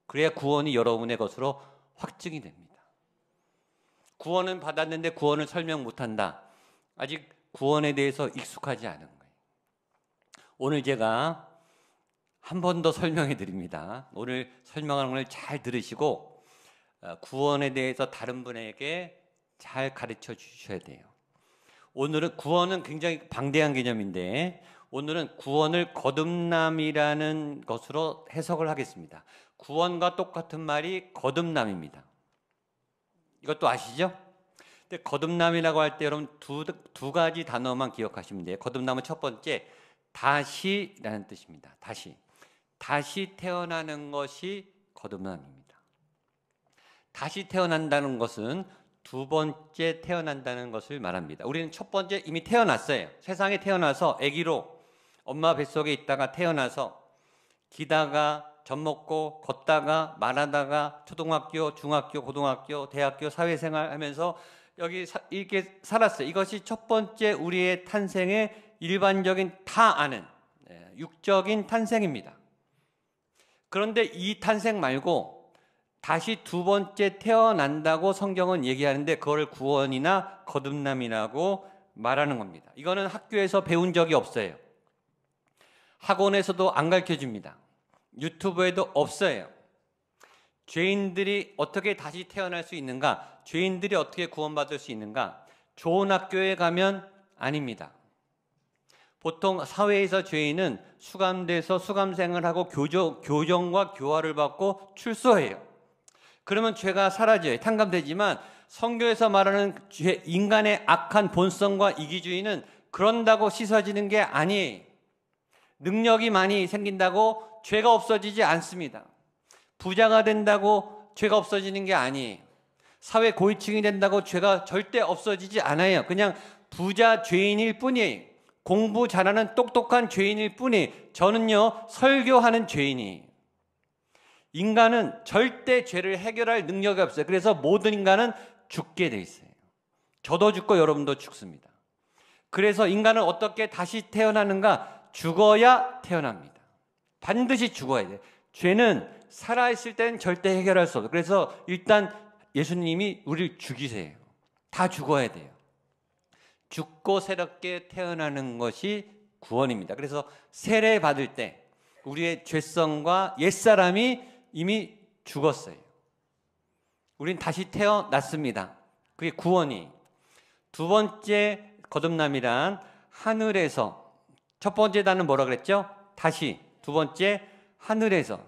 그래야 구원이 여러분의 것으로 확증이 됩니다. 구원은 받았는데 구원을 설명 못한다. 아직 구원에 대해서 익숙하지 않은 거예요. 오늘 제가 한 번 더 설명해 드립니다. 오늘 설명하는 걸 잘 들으시고 구원에 대해서 다른 분에게 잘 가르쳐 주셔야 돼요. 오늘은 구원은 굉장히 방대한 개념인데 오늘은 구원을 거듭남이라는 것으로 해석을 하겠습니다. 구원과 똑같은 말이 거듭남입니다. 이것도 아시죠? 근데 거듭남이라고 할 때 여러분 두 가지 단어만 기억하시면 돼요. 거듭남은 첫 번째 다시라는 뜻입니다. 다시 태어나는 것이 거듭남입니다. 다시 태어난다는 것은 두 번째 태어난다는 것을 말합니다. 우리는 첫 번째 이미 태어났어요. 세상에 태어나서 아기로 엄마 뱃속에 있다가 태어나서 기다가 젖 먹고 걷다가 말하다가 초등학교, 중학교, 고등학교, 대학교, 사회생활 하면서 여기 이렇게 살았어요. 이것이 첫 번째 우리의 탄생의 일반적인 다 아는 육적인 탄생입니다. 그런데 이 탄생 말고 다시 두 번째 태어난다고 성경은 얘기하는데 그걸 구원이나 거듭남이라고 말하는 겁니다. 이거는 학교에서 배운 적이 없어요. 학원에서도 안 가르쳐줍니다. 유튜브에도 없어요. 죄인들이 어떻게 다시 태어날 수 있는가? 죄인들이 어떻게 구원받을 수 있는가? 좋은 학교에 가면 아닙니다. 보통 사회에서 죄인은 수감돼서 수감생을 하고 교정과 교화를 받고 출소해요. 그러면 죄가 사라져요. 탕감되지만 성경에서 말하는 인간의 악한 본성과 이기주의는 그런다고 씻어지는 게 아니에요. 능력이 많이 생긴다고 죄가 없어지지 않습니다. 부자가 된다고 죄가 없어지는 게 아니에요. 사회 고위층이 된다고 죄가 절대 없어지지 않아요. 그냥 부자 죄인일 뿐이에요. 공부 잘하는 똑똑한 죄인일 뿐이에요. 저는요 설교하는 죄인이에요. 인간은 절대 죄를 해결할 능력이 없어요. 그래서 모든 인간은 죽게 돼 있어요. 저도 죽고 여러분도 죽습니다. 그래서 인간은 어떻게 다시 태어나는가? 죽어야 태어납니다. 반드시 죽어야 돼요. 죄는 살아있을 때는 절대 해결할 수 없어요. 그래서 일단 예수님이 우리를 죽이세요. 다 죽어야 돼요. 죽고 새롭게 태어나는 것이 구원입니다. 그래서 세례 받을 때 우리의 죄성과 옛사람이 이미 죽었어요. 우린 다시 태어났습니다. 그게 구원이. 두 번째 거듭남이란 하늘에서, 첫 번째 단은 뭐라 그랬죠? 다시. 두 번째 하늘에서.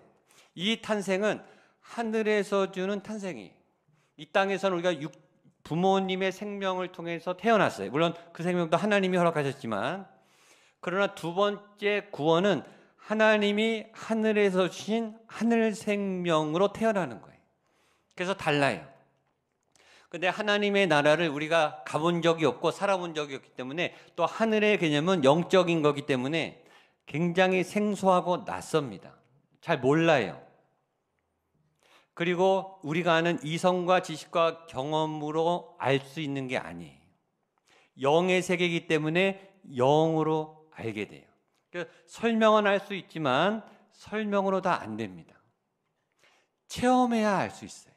이 탄생은 하늘에서 주는 탄생이. 이 땅에서는 우리가 부모님의 생명을 통해서 태어났어요. 물론 그 생명도 하나님이 허락하셨지만, 그러나 두 번째 구원은 하나님이 하늘에서 주신 하늘 생명으로 태어나는 거예요. 그래서 달라요. 근데 하나님의 나라를 우리가 가본 적이 없고 살아본 적이 없기 때문에, 또 하늘의 개념은 영적인 거기 때문에 굉장히 생소하고 낯섭니다. 잘 몰라요. 그리고 우리가 아는 이성과 지식과 경험으로 알 수 있는 게 아니에요. 영의 세계이기 때문에 영으로 알게 돼요. 설명은 할 수 있지만 설명으로 다 안 됩니다. 체험해야 알 수 있어요.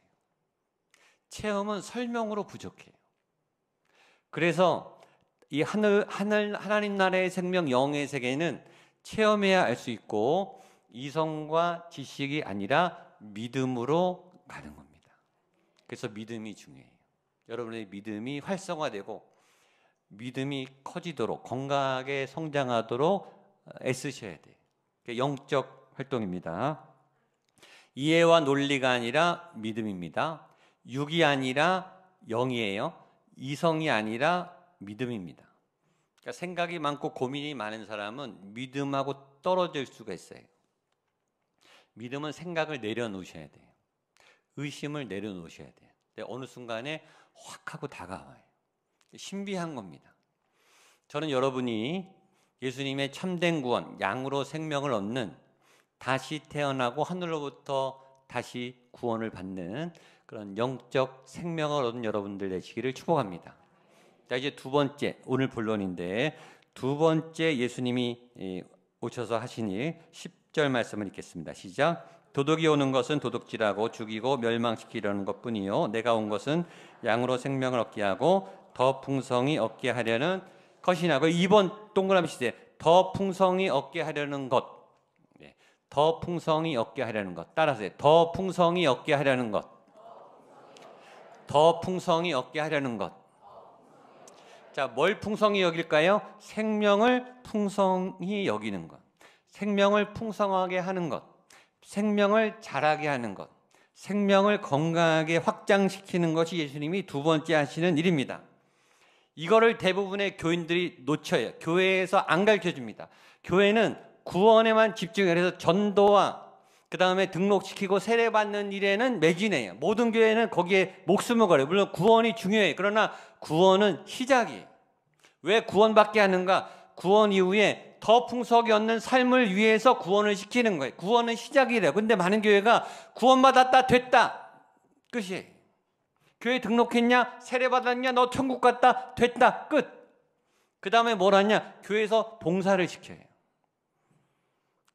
체험은 설명으로 부족해요. 그래서 이 하나님 나라의 생명 영의 세계는 체험해야 알 수 있고, 이성과 지식이 아니라 믿음으로 가는 겁니다. 그래서 믿음이 중요해요. 여러분의 믿음이 활성화되고 믿음이 커지도록, 건강하게 성장하도록 애쓰셔야 돼요. 영적 활동입니다. 이해와 논리가 아니라 믿음입니다. 육이 아니라 영이에요. 이성이 아니라 믿음입니다. 그러니까 생각이 많고 고민이 많은 사람은 믿음하고 떨어질 수가 있어요. 믿음은 생각을 내려놓으셔야 돼요. 의심을 내려놓으셔야 돼요. 근데 어느 순간에 확 하고 다가와요. 신비한 겁니다. 저는 여러분이 예수님의 참된 구원, 양으로 생명을 얻는, 다시 태어나고 하늘로부터 다시 구원을 받는 그런 영적 생명을 얻은 여러분들 되시기를 축복합니다. 자, 이제 두 번째, 오늘 본론인데 두 번째 예수님이 오셔서 하신 일 10절 말씀을 읽겠습니다. 시작. 도둑이 오는 것은 도둑질하고 죽이고 멸망시키려는 것뿐이요, 내가 온 것은 양으로 생명을 얻게 하고 더 풍성히 얻게 하려는 것이나. 그 2번 동그라미 시대. 더 풍성히 얻게 하려는 것. 더 풍성히 얻게 하려는 것. 따라서 더 풍성히 얻게 하려는 것. 더 풍성히 얻게 하려는 것. 자, 뭘 풍성히 여길까요? 생명을 풍성히 여기는 것. 생명을 풍성하게 하는 것. 생명을 자라게 하는 것. 생명을 건강하게 확장시키는 것이 예수님이 두 번째 하시는 일입니다. 이거를 대부분의 교인들이 놓쳐요. 교회에서 안 가르쳐줍니다. 교회는 구원에만 집중해요. 그래서 전도와 그 다음에 등록시키고 세례받는 일에는 매진해요. 모든 교회는 거기에 목숨을 걸어요. 물론 구원이 중요해요. 그러나 구원은 시작이에요. 왜 구원받게 하는가? 구원 이후에 더 풍성히 얻는 삶을 위해서 구원을 시키는 거예요. 구원은 시작이래요. 근데 많은 교회가 구원받았다, 됐다, 끝이에요. 교회 등록했냐? 세례받았냐? 너 천국 갔다, 됐다, 끝. 그 다음에 뭘 하냐? 교회에서 봉사를 시켜요.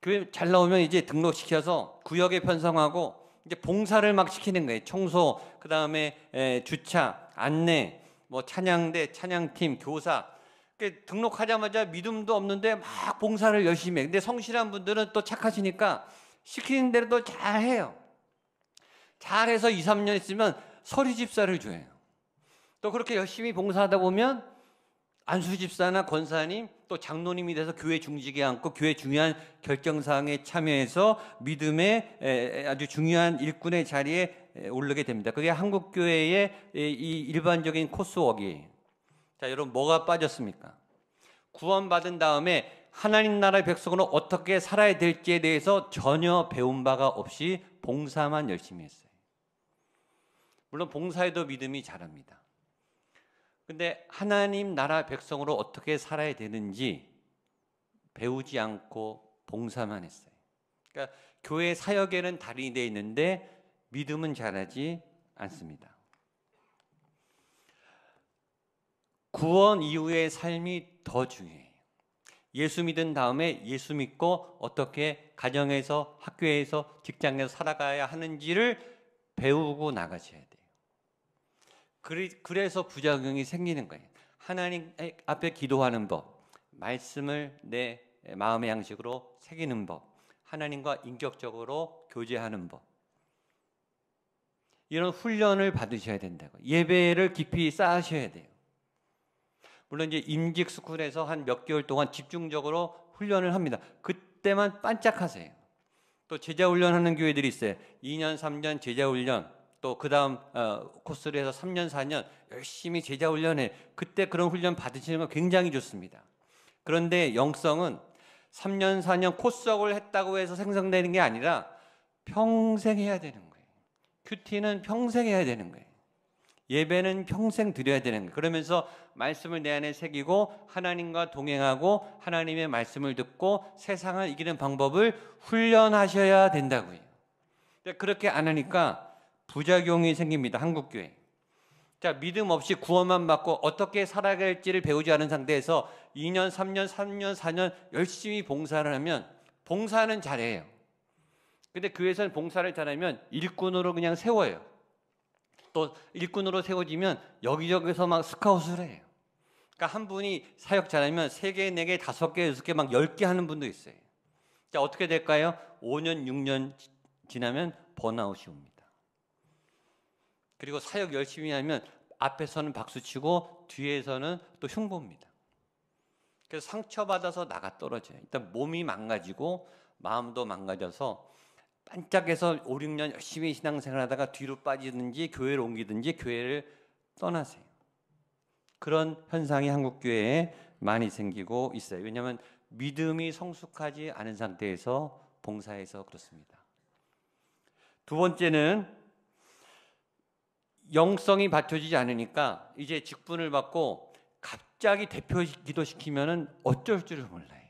교회 잘 나오면 이제 등록시켜서 구역에 편성하고 이제 봉사를 막 시키는 거예요. 청소, 그 다음에 주차, 안내, 뭐 찬양대, 찬양팀, 교사. 등록하자마자 믿음도 없는데 막 봉사를 열심히 해요. 근데 성실한 분들은 또 착하시니까 시키는 대로 또 잘해요. 잘해서 2, 3년 있으면 서리 집사를 줘요. 또 그렇게 열심히 봉사하다 보면 안수 집사나 권사님, 또 장로님이 돼서 교회 중직에 앉고 교회 중요한 결정사항에 참여해서 믿음의 아주 중요한 일꾼의 자리에 오르게 됩니다. 그게 한국 교회의 이 일반적인 코스웍이에요. 자, 여러분 뭐가 빠졌습니까? 구원받은 다음에 하나님 나라의 백성으로 어떻게 살아야 될지에 대해서 전혀 배운 바가 없이 봉사만 열심히 했어요. 물론 봉사에도 믿음이 자랍니다. 근데 하나님 나라 백성으로 어떻게 살아야 되는지 배우지 않고 봉사만 했어요. 그러니까 교회 사역에는 달인이 되어 있는데 믿음은 잘하지 않습니다. 구원 이후의 삶이 더 중요해요. 예수 믿은 다음에 예수 믿고 어떻게 가정에서, 학교에서, 직장에서 살아가야 하는지를 배우고 나가셔야 돼요. 그래서 부작용이 생기는 거예요. 하나님 앞에 기도하는 법, 말씀을 내 마음의 양식으로 새기는 법, 하나님과 인격적으로 교제하는 법, 이런 훈련을 받으셔야 된다고. 예배를 깊이 쌓으셔야 돼요. 물론 이제 임직 스쿨에서 한 몇 개월 동안 집중적으로 훈련을 합니다. 그때만 반짝하세요. 또 제자 훈련하는 교회들이 있어요. 2년, 3년 제자 훈련, 또 그 다음 코스를 해서 3년, 4년 열심히 제자 훈련해. 그때 그런 훈련 받으시는 건 굉장히 좋습니다. 그런데 영성은 3년, 4년 코스업을 했다고 해서 생성되는 게 아니라 평생 해야 되는 거예요. 큐티는 평생 해야 되는 거예요. 예배는 평생 드려야 되는 거예요. 그러면서 말씀을 내 안에 새기고 하나님과 동행하고 하나님의 말씀을 듣고 세상을 이기는 방법을 훈련하셔야 된다고요. 그렇게 안 하니까 부작용이 생깁니다. 한국교회. 자, 믿음 없이 구원만 받고 어떻게 살아가야 할지를 배우지 않은 상태에서 2년, 3년, 3년, 4년 열심히 봉사를 하면 봉사는 잘해요. 근데 교회에서는 봉사를 잘하면 일꾼으로 그냥 세워요. 또 일꾼으로 세워지면 여기저기서 막 스카웃을 해요. 그러니까 한 분이 사역 잘하면 3개, 4개, 5개, 6개, 막 10개 하는 분도 있어요. 자, 어떻게 될까요? 5년, 6년 지나면 번아웃이 옵니다. 그리고 사역 열심히 하면 앞에서는 박수치고 뒤에서는 또 흉보입니다. 그래서 상처받아서 나가 떨어져요. 일단 몸이 망가지고 마음도 망가져서 반짝해서 5, 6년 열심히 신앙생활 하다가 뒤로 빠지든지 교회를 옮기든지 교회를 떠나세요. 그런 현상이 한국교회에 많이 생기고 있어요. 왜냐하면 믿음이 성숙하지 않은 상태에서 봉사해서 그렇습니다. 두 번째는 영성이 받쳐지지 않으니까 이제 직분을 받고 갑자기 대표 기도시키면은 어쩔 줄을 몰라요.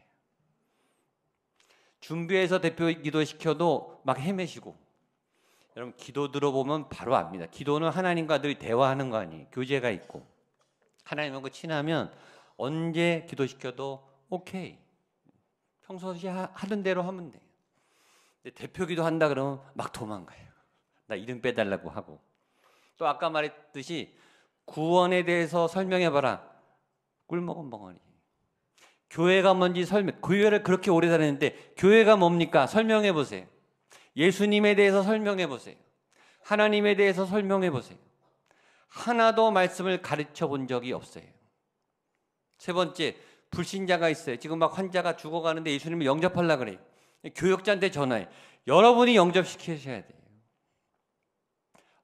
준비해서 대표 기도시켜도 막 헤매시고. 여러분 기도 들어보면 바로 압니다. 기도는 하나님과 늘 대화하는 거 아니에요. 교제가 있고 하나님하고 친하면 언제 기도시켜도 오케이. 평소시 하던 대로 하면 돼요. 근데 대표 기도한다 그러면 막 도망가요. 나 이름 빼달라고 하고. 또 아까 말했듯이 구원에 대해서 설명해봐라. 꿀먹은 벙어리. 교회가 뭔지 교회를 그렇게 오래 다녔는데 교회가 뭡니까? 설명해 보세요. 예수님에 대해서 설명해 보세요. 하나님에 대해서 설명해 보세요. 하나도 말씀을 가르쳐 본 적이 없어요. 세 번째, 불신자가 있어요. 지금 막 환자가 죽어가는데 예수님을 영접하려고 그래요. 교역자한테 전화해. 여러분이 영접시키셔야 돼요.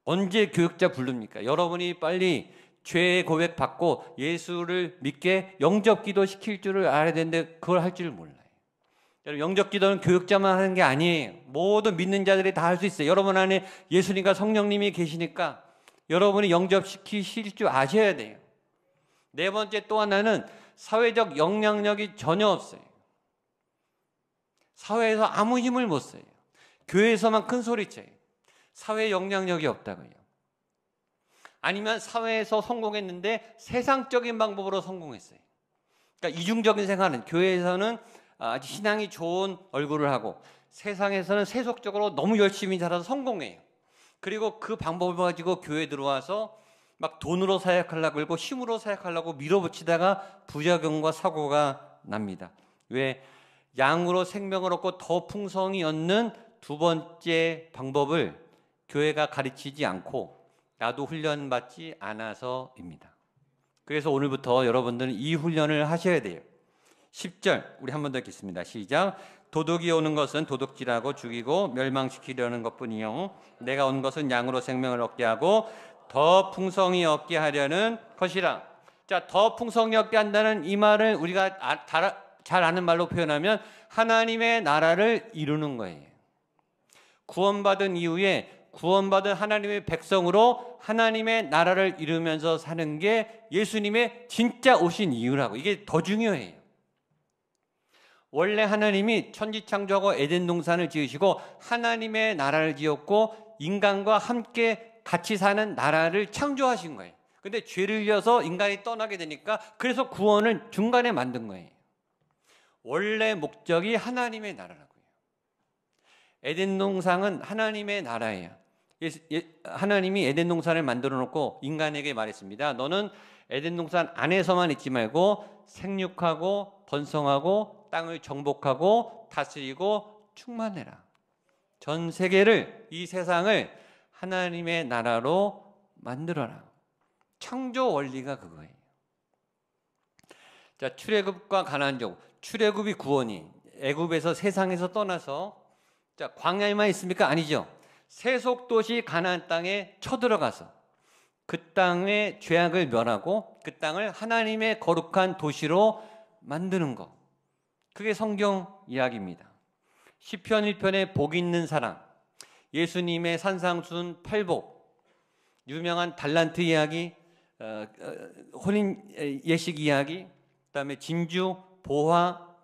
언제 교역자 부릅니까? 여러분이 빨리 죄 고백 받고 예수를 믿게 영접 기도 시킬 줄을 알아야 되는데 그걸 할 줄 몰라요. 여러분 영접 기도는 교육자만 하는 게 아니에요. 모든 믿는 자들이 다 할 수 있어요. 여러분 안에 예수님과 성령님이 계시니까 여러분이 영접시키실 줄 아셔야 돼요. 네 번째 또 하나는 사회적 영향력이 전혀 없어요. 사회에서 아무 힘을 못 써요. 교회에서만 큰 소리 쳐요. 사회 영향력이 없다고요. 아니면 사회에서 성공했는데 세상적인 방법으로 성공했어요. 그러니까 이중적인 생활은 교회에서는 아주 신앙이 좋은 얼굴을 하고 세상에서는 세속적으로 너무 열심히 살아서 성공해요. 그리고 그 방법을 가지고 교회에 들어와서 막 돈으로 사역하려고 그러고 힘으로 사역하려고 밀어붙이다가 부작용과 사고가 납니다. 왜? 양으로 생명을 얻고 더 풍성히 얻는 두 번째 방법을 교회가 가르치지 않고 나도 훈련받지 않아서입니다. 그래서 오늘부터 여러분들은 이 훈련을 하셔야 돼요. 10절 우리 한 번 더 읽겠습니다. 시작. 도둑이 오는 것은 도둑질하고 죽이고 멸망시키려는 것뿐이요 내가 온 것은 양으로 생명을 얻게 하고 더 풍성히 얻게 하려는 것이라. 자, 더 풍성히 얻게 한다는 이 말을 우리가 잘 아는 말로 표현하면 하나님의 나라를 이루는 거예요. 구원받은 이후에 구원받은 하나님의 백성으로 하나님의 나라를 이루면서 사는 게 예수님의 진짜 오신 이유라고. 이게 더 중요해요. 원래 하나님이 천지 창조하고 에덴 동산을 지으시고 하나님의 나라를 지었고 인간과 함께 같이 사는 나라를 창조하신 거예요. 근데 죄를 지어서 인간이 떠나게 되니까 그래서 구원을 중간에 만든 거예요. 원래 목적이 하나님의 나라라고요. 에덴 동산은 하나님의 나라예요. 하나님이 에덴 동산을 만들어 놓고 인간에게 말했습니다. 너는 에덴 동산 안에서만 있지 말고 생육하고 번성하고 땅을 정복하고 다스리고 충만해라. 전 세계를, 이 세상을 하나님의 나라로 만들어라. 창조 원리가 그거예요. 자, 출애굽과 가나안족. 출애굽이 구원이, 애굽에서 세상에서 떠나서 자, 광야에만 있습니까? 아니죠. 세속도시 가나안 땅에 쳐들어가서 그 땅의 죄악을 멸하고 그 땅을 하나님의 거룩한 도시로 만드는 것. 그게 성경 이야기입니다. 시편 1편에 복 있는 사람, 예수님의 산상순 팔복, 유명한 달란트 이야기, 혼인 예식 이야기, 그다음에 진주, 보화,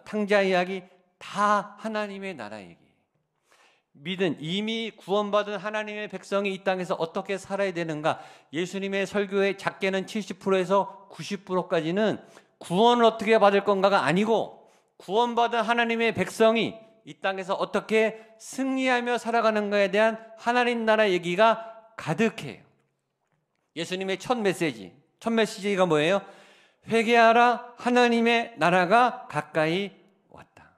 탕자 이야기, 다 하나님의 나라 얘기예요. 믿은, 이미 구원받은 하나님의 백성이 이 땅에서 어떻게 살아야 되는가. 예수님의 설교의 작게는 70%에서 90%까지는 구원을 어떻게 받을 건가가 아니고 구원받은 하나님의 백성이 이 땅에서 어떻게 승리하며 살아가는가에 대한 하나님 나라 얘기가 가득해요. 예수님의 첫 메시지가 뭐예요? 회개하라, 하나님의 나라가 가까이 왔다.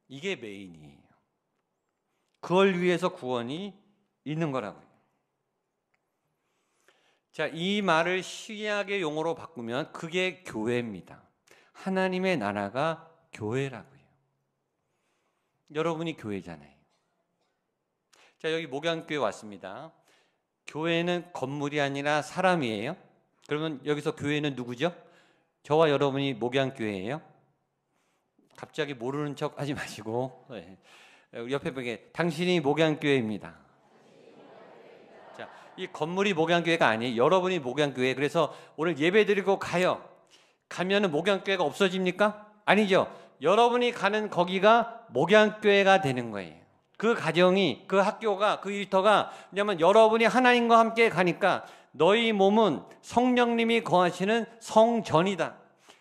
이게 메인이에요. 그걸 위해서 구원이 있는 거라고요. 자, 이 말을 신약의 용어로 바꾸면 그게 교회입니다. 하나님의 나라가 교회라고요. 여러분이 교회잖아요. 자, 여기 목양교회 왔습니다. 교회는 건물이 아니라 사람이에요. 그러면 여기서 교회는 누구죠? 저와 여러분이 목양교회예요. 갑자기 모르는 척 하지 마시고 우리 옆에 보게, 당신이 목양교회입니다. 자, 이 건물이 목양교회가 아니에요. 여러분이 목양교회. 그래서 오늘 예배 드리고 가면은 목양교회가 없어집니까? 아니죠. 여러분이 가는 거기가 목양교회가 되는 거예요. 그 가정이, 그 학교가, 그 일터가, 왜냐하면 여러분이 하나님과 함께 가니까 너희 몸은 성령님이 거하시는 성전이다.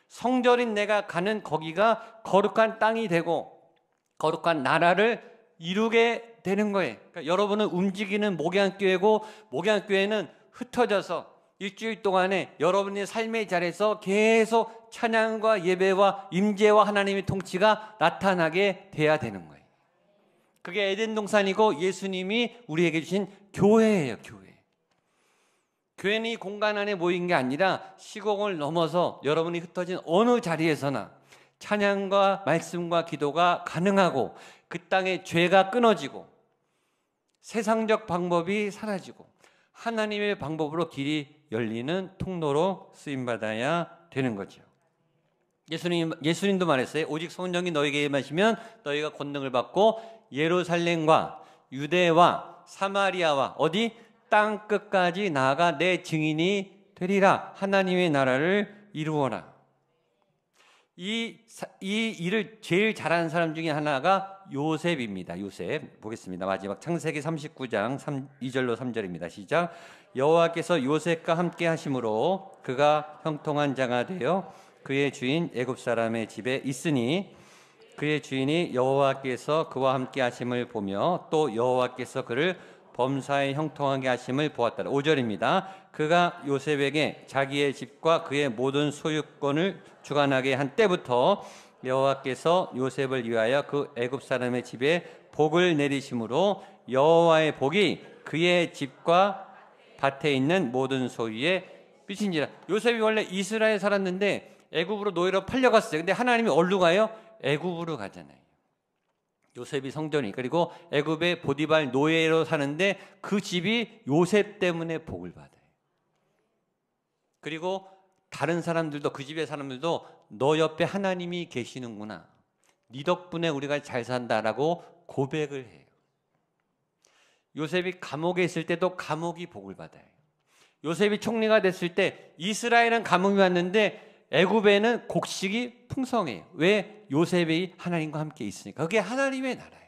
성전인 내가 가는 거기가 거룩한 땅이 되고 거룩한 나라를 이루게 되는 거예요. 그러니까 여러분은 움직이는 목양교회고, 목양교회는 흩어져서 일주일 동안에 여러분의 삶의 자리에서 계속 찬양과 예배와 임재와 하나님의 통치가 나타나게 돼야 되는 거예요. 그게 에덴 동산이고 예수님이 우리에게 주신 교회예요. 교회는 이 공간 안에 모인 게 아니라 시공을 넘어서 여러분이 흩어진 어느 자리에서나 찬양과 말씀과 기도가 가능하고 그 땅의 죄가 끊어지고 세상적 방법이 사라지고 하나님의 방법으로 길이 열리는 통로로 쓰임받아야 되는 거죠. 예수님도 말했어요. 오직 성령이 너희에게 임하시면 너희가 권능을 받고 예루살렘과 유대와 사마리아와 어디? 땅 끝까지 나아가 내 증인이 되리라. 하나님의 나라를 이루어라. 이 일을 제일 잘하는 사람 중에 하나가 요셉입니다. 요셉 보겠습니다. 마지막 창세기 39장 2절로 3절입니다. 시작. 여호와께서 요셉과 함께 하심으로 그가 형통한 자가 되어 그의 주인 애굽 사람의 집에 있으니 그의 주인이 여호와께서 그와 함께 하심을 보며 또 여호와께서 그를 범사에 형통하게 하심을 보았더라. 5절입니다. 그가 요셉에게 자기의 집과 그의 모든 소유권을 주관하게 한 때부터 여호와께서 요셉을 위하여 그 애굽 사람의 집에 복을 내리심으로 여호와의 복이 그의 집과 밭에 있는 모든 소유에 미친지라. 요셉이 원래 이스라엘 살았는데 애굽으로 노예로 팔려갔어요. 근데 하나님이 어디로 가요? 애굽으로 가잖아요. 요셉이 성전이, 그리고 애굽의 보디발 노예로 사는데 그 집이 요셉 때문에 복을 받아요. 그리고 다른 사람들도, 그 집의 사람들도 너 옆에 하나님이 계시는구나, 네 덕분에 우리가 잘 산다라고 고백을 해요. 요셉이 감옥에 있을 때도 감옥이 복을 받아요. 요셉이 총리가 됐을 때 이스라엘은 감옥이 왔는데 애굽에는 곡식이 풍성해요. 왜? 요셉이 하나님과 함께 있으니까. 그게 하나님의 나라예요.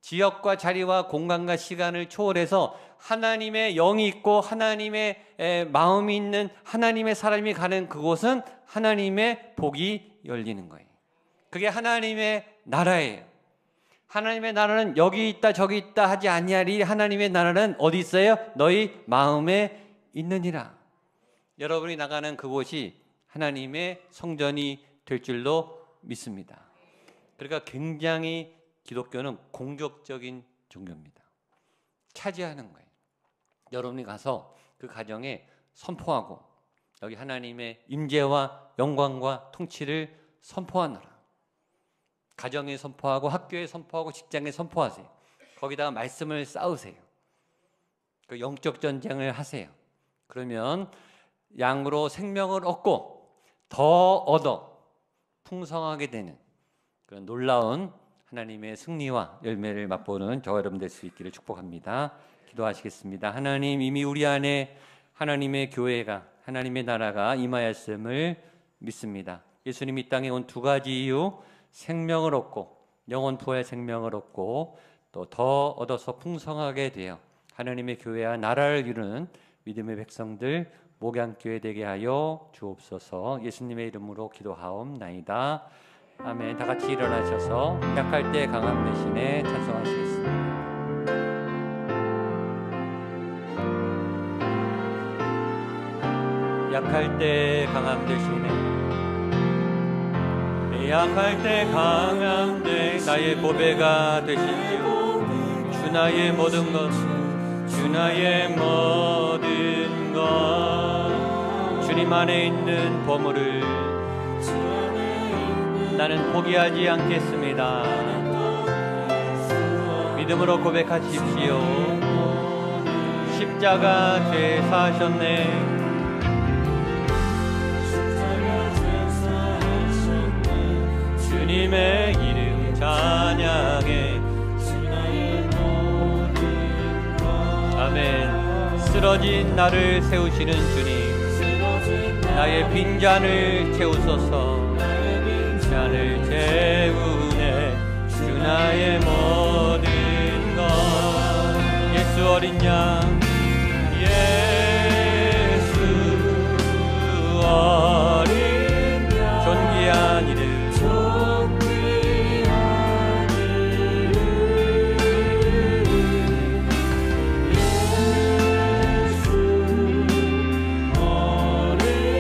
지역과 자리와 공간과 시간을 초월해서 하나님의 영이 있고 하나님의 마음이 있는 하나님의 사람이 가는 그곳은 하나님의 복이 열리는 거예요. 그게 하나님의 나라예요. 하나님의 나라는 여기 있다 저기 있다 하지 아니하리. 하나님의 나라는 어디 있어요? 너희 마음에 있느니라. 여러분이 나가는 그곳이 하나님의 성전이 될 줄로 믿습니다. 그러니까 굉장히 기독교는 공격적인 종교입니다. 차지하는 거예요. 여러분이 가서 그 가정에 선포하고 여기 하나님의 임재와 영광과 통치를 선포하노라. 가정에 선포하고 학교에 선포하고 직장에 선포하세요. 거기다가 말씀을 쌓으세요. 그 영적 전쟁을 하세요. 그러면 양으로 생명을 얻고 더 얻어 풍성하게 되는 그런 놀라운 하나님의 승리와 열매를 맛보는 저와 여러분 될 수 있기를 축복합니다. 기도하시겠습니다. 하나님, 이미 우리 안에 하나님의 교회가, 하나님의 나라가 임하였음을 믿습니다. 예수님이 이 땅에 온 두 가지 이유, 생명을 얻고 영원 부활 생명을 얻고 또 더 얻어서 풍성하게 되어 하나님의 교회와 나라를 이루는 믿음의 백성들 목양교회 되게 하여 주옵소서. 예수님의 이름으로 기도하옵나이다. 아멘. 다 같이 일어나셔서 약할 때 강함 대신에 찬송하시겠습니다. 약할 때 강함 대신에, 약할 때 강함 대 나의 보배가 되시오. 주 나의 모든 것, 주 나의 모든 것, 주님 안에 있는 보물을 나는 포기하지 않겠습니다. 믿음으로 고백하십시오. 십자가 죄 사하셨네. 주님의 이름 찬양해. 아멘. 쓰러진 나를 세우시는 주님, 나의 빈잔을 채우소서. 잔을 채우네. 주 나의 모든 것. 예수 어린 양, 예수 어린 양, 존귀한 이름, 어린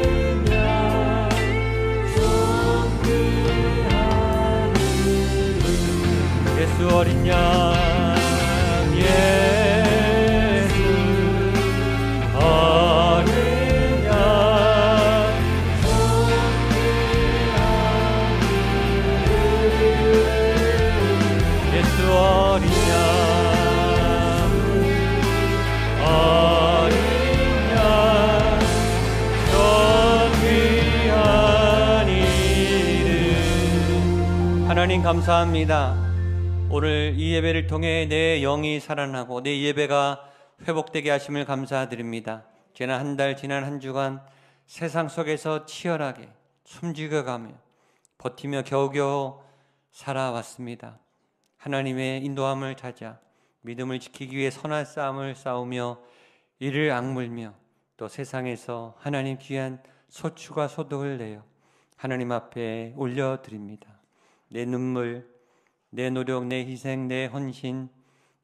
양, 예수 어린 양, 예수 어린 양, 어린 양, 존귀한 이름. 하나님 감사합니다. 오늘 이 예배를 통해 내 영이 살아나고 내 예배가 회복되게 하심을 감사드립니다. 지난 한 달, 지난 한 주간 세상 속에서 치열하게 숨죽여가며 버티며 겨우겨우 살아왔습니다. 하나님의 인도함을 찾아 믿음을 지키기 위해 선한 싸움을 싸우며 이를 악물며 또 세상에서 하나님 귀한 소추가 소득을 내어 하나님 앞에 올려드립니다. 내 눈물, 내 노력, 내 희생, 내 헌신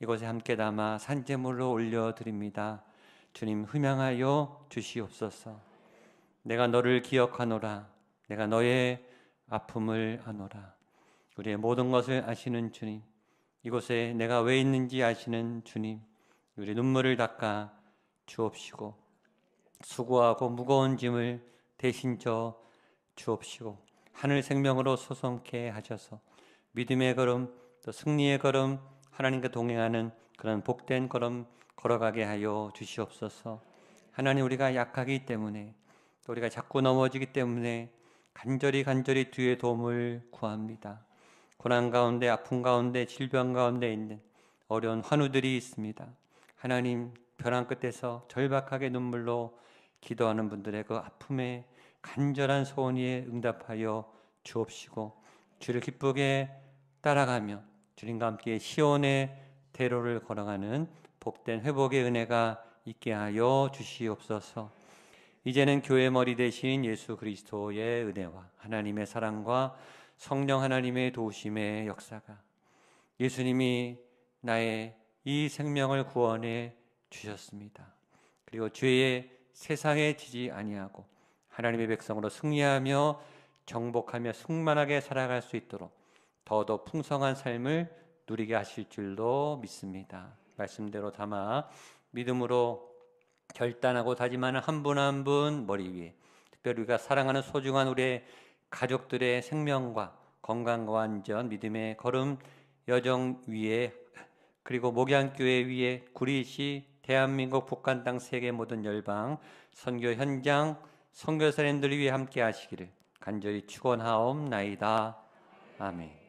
이곳에 함께 담아 산제물로 올려드립니다. 주님 흠양하여 주시옵소서. 내가 너를 기억하노라. 내가 너의 아픔을 아노라. 우리의 모든 것을 아시는 주님, 이곳에 내가 왜 있는지 아시는 주님, 우리 눈물을 닦아 주옵시고 수고하고 무거운 짐을 대신 져 주옵시고 하늘 생명으로 소성케 하셔서 믿음의 걸음, 또 승리의 걸음, 하나님과 동행하는 그런 복된 걸음 걸어가게 하여 주시옵소서. 하나님, 우리가 약하기 때문에 또 우리가 자꾸 넘어지기 때문에 간절히 주의 도움을 구합니다. 고난 가운데, 아픔 가운데, 질병 가운데 있는 어려운 환우들이 있습니다. 하나님, 벼랑 끝에서 절박하게 눈물로 기도하는 분들의 그 아픔에 간절한 소원에 응답하여 주옵시고 주를 기쁘게 따라가며 주님과 함께 시온의 대로를 걸어가는 복된 회복의 은혜가 있게 하여 주시옵소서. 이제는 교회 머리 대신 예수 그리스도의 은혜와 하나님의 사랑과 성령 하나님의 도우심의 역사가, 예수님이 나의 이 생명을 구원해 주셨습니다. 그리고 죄의 세상에 지지 아니하고 하나님의 백성으로 승리하며 정복하며 승만하게 살아갈 수 있도록 더더 풍성한 삶을 누리게 하실 줄로 믿습니다. 말씀대로 담아 믿음으로 결단하고 다짐하는 한 분 한 분 머리 위에, 특별히 우리가 사랑하는 소중한 우리의 가족들의 생명과 건강과 완전 믿음의 걸음 여정 위에, 그리고 목양교회 위에 구리시 대한민국 북한 땅 세계 모든 열방 선교 현장 선교사님들 위해 함께 하시기를 간절히 축원하옵나이다. 아멘.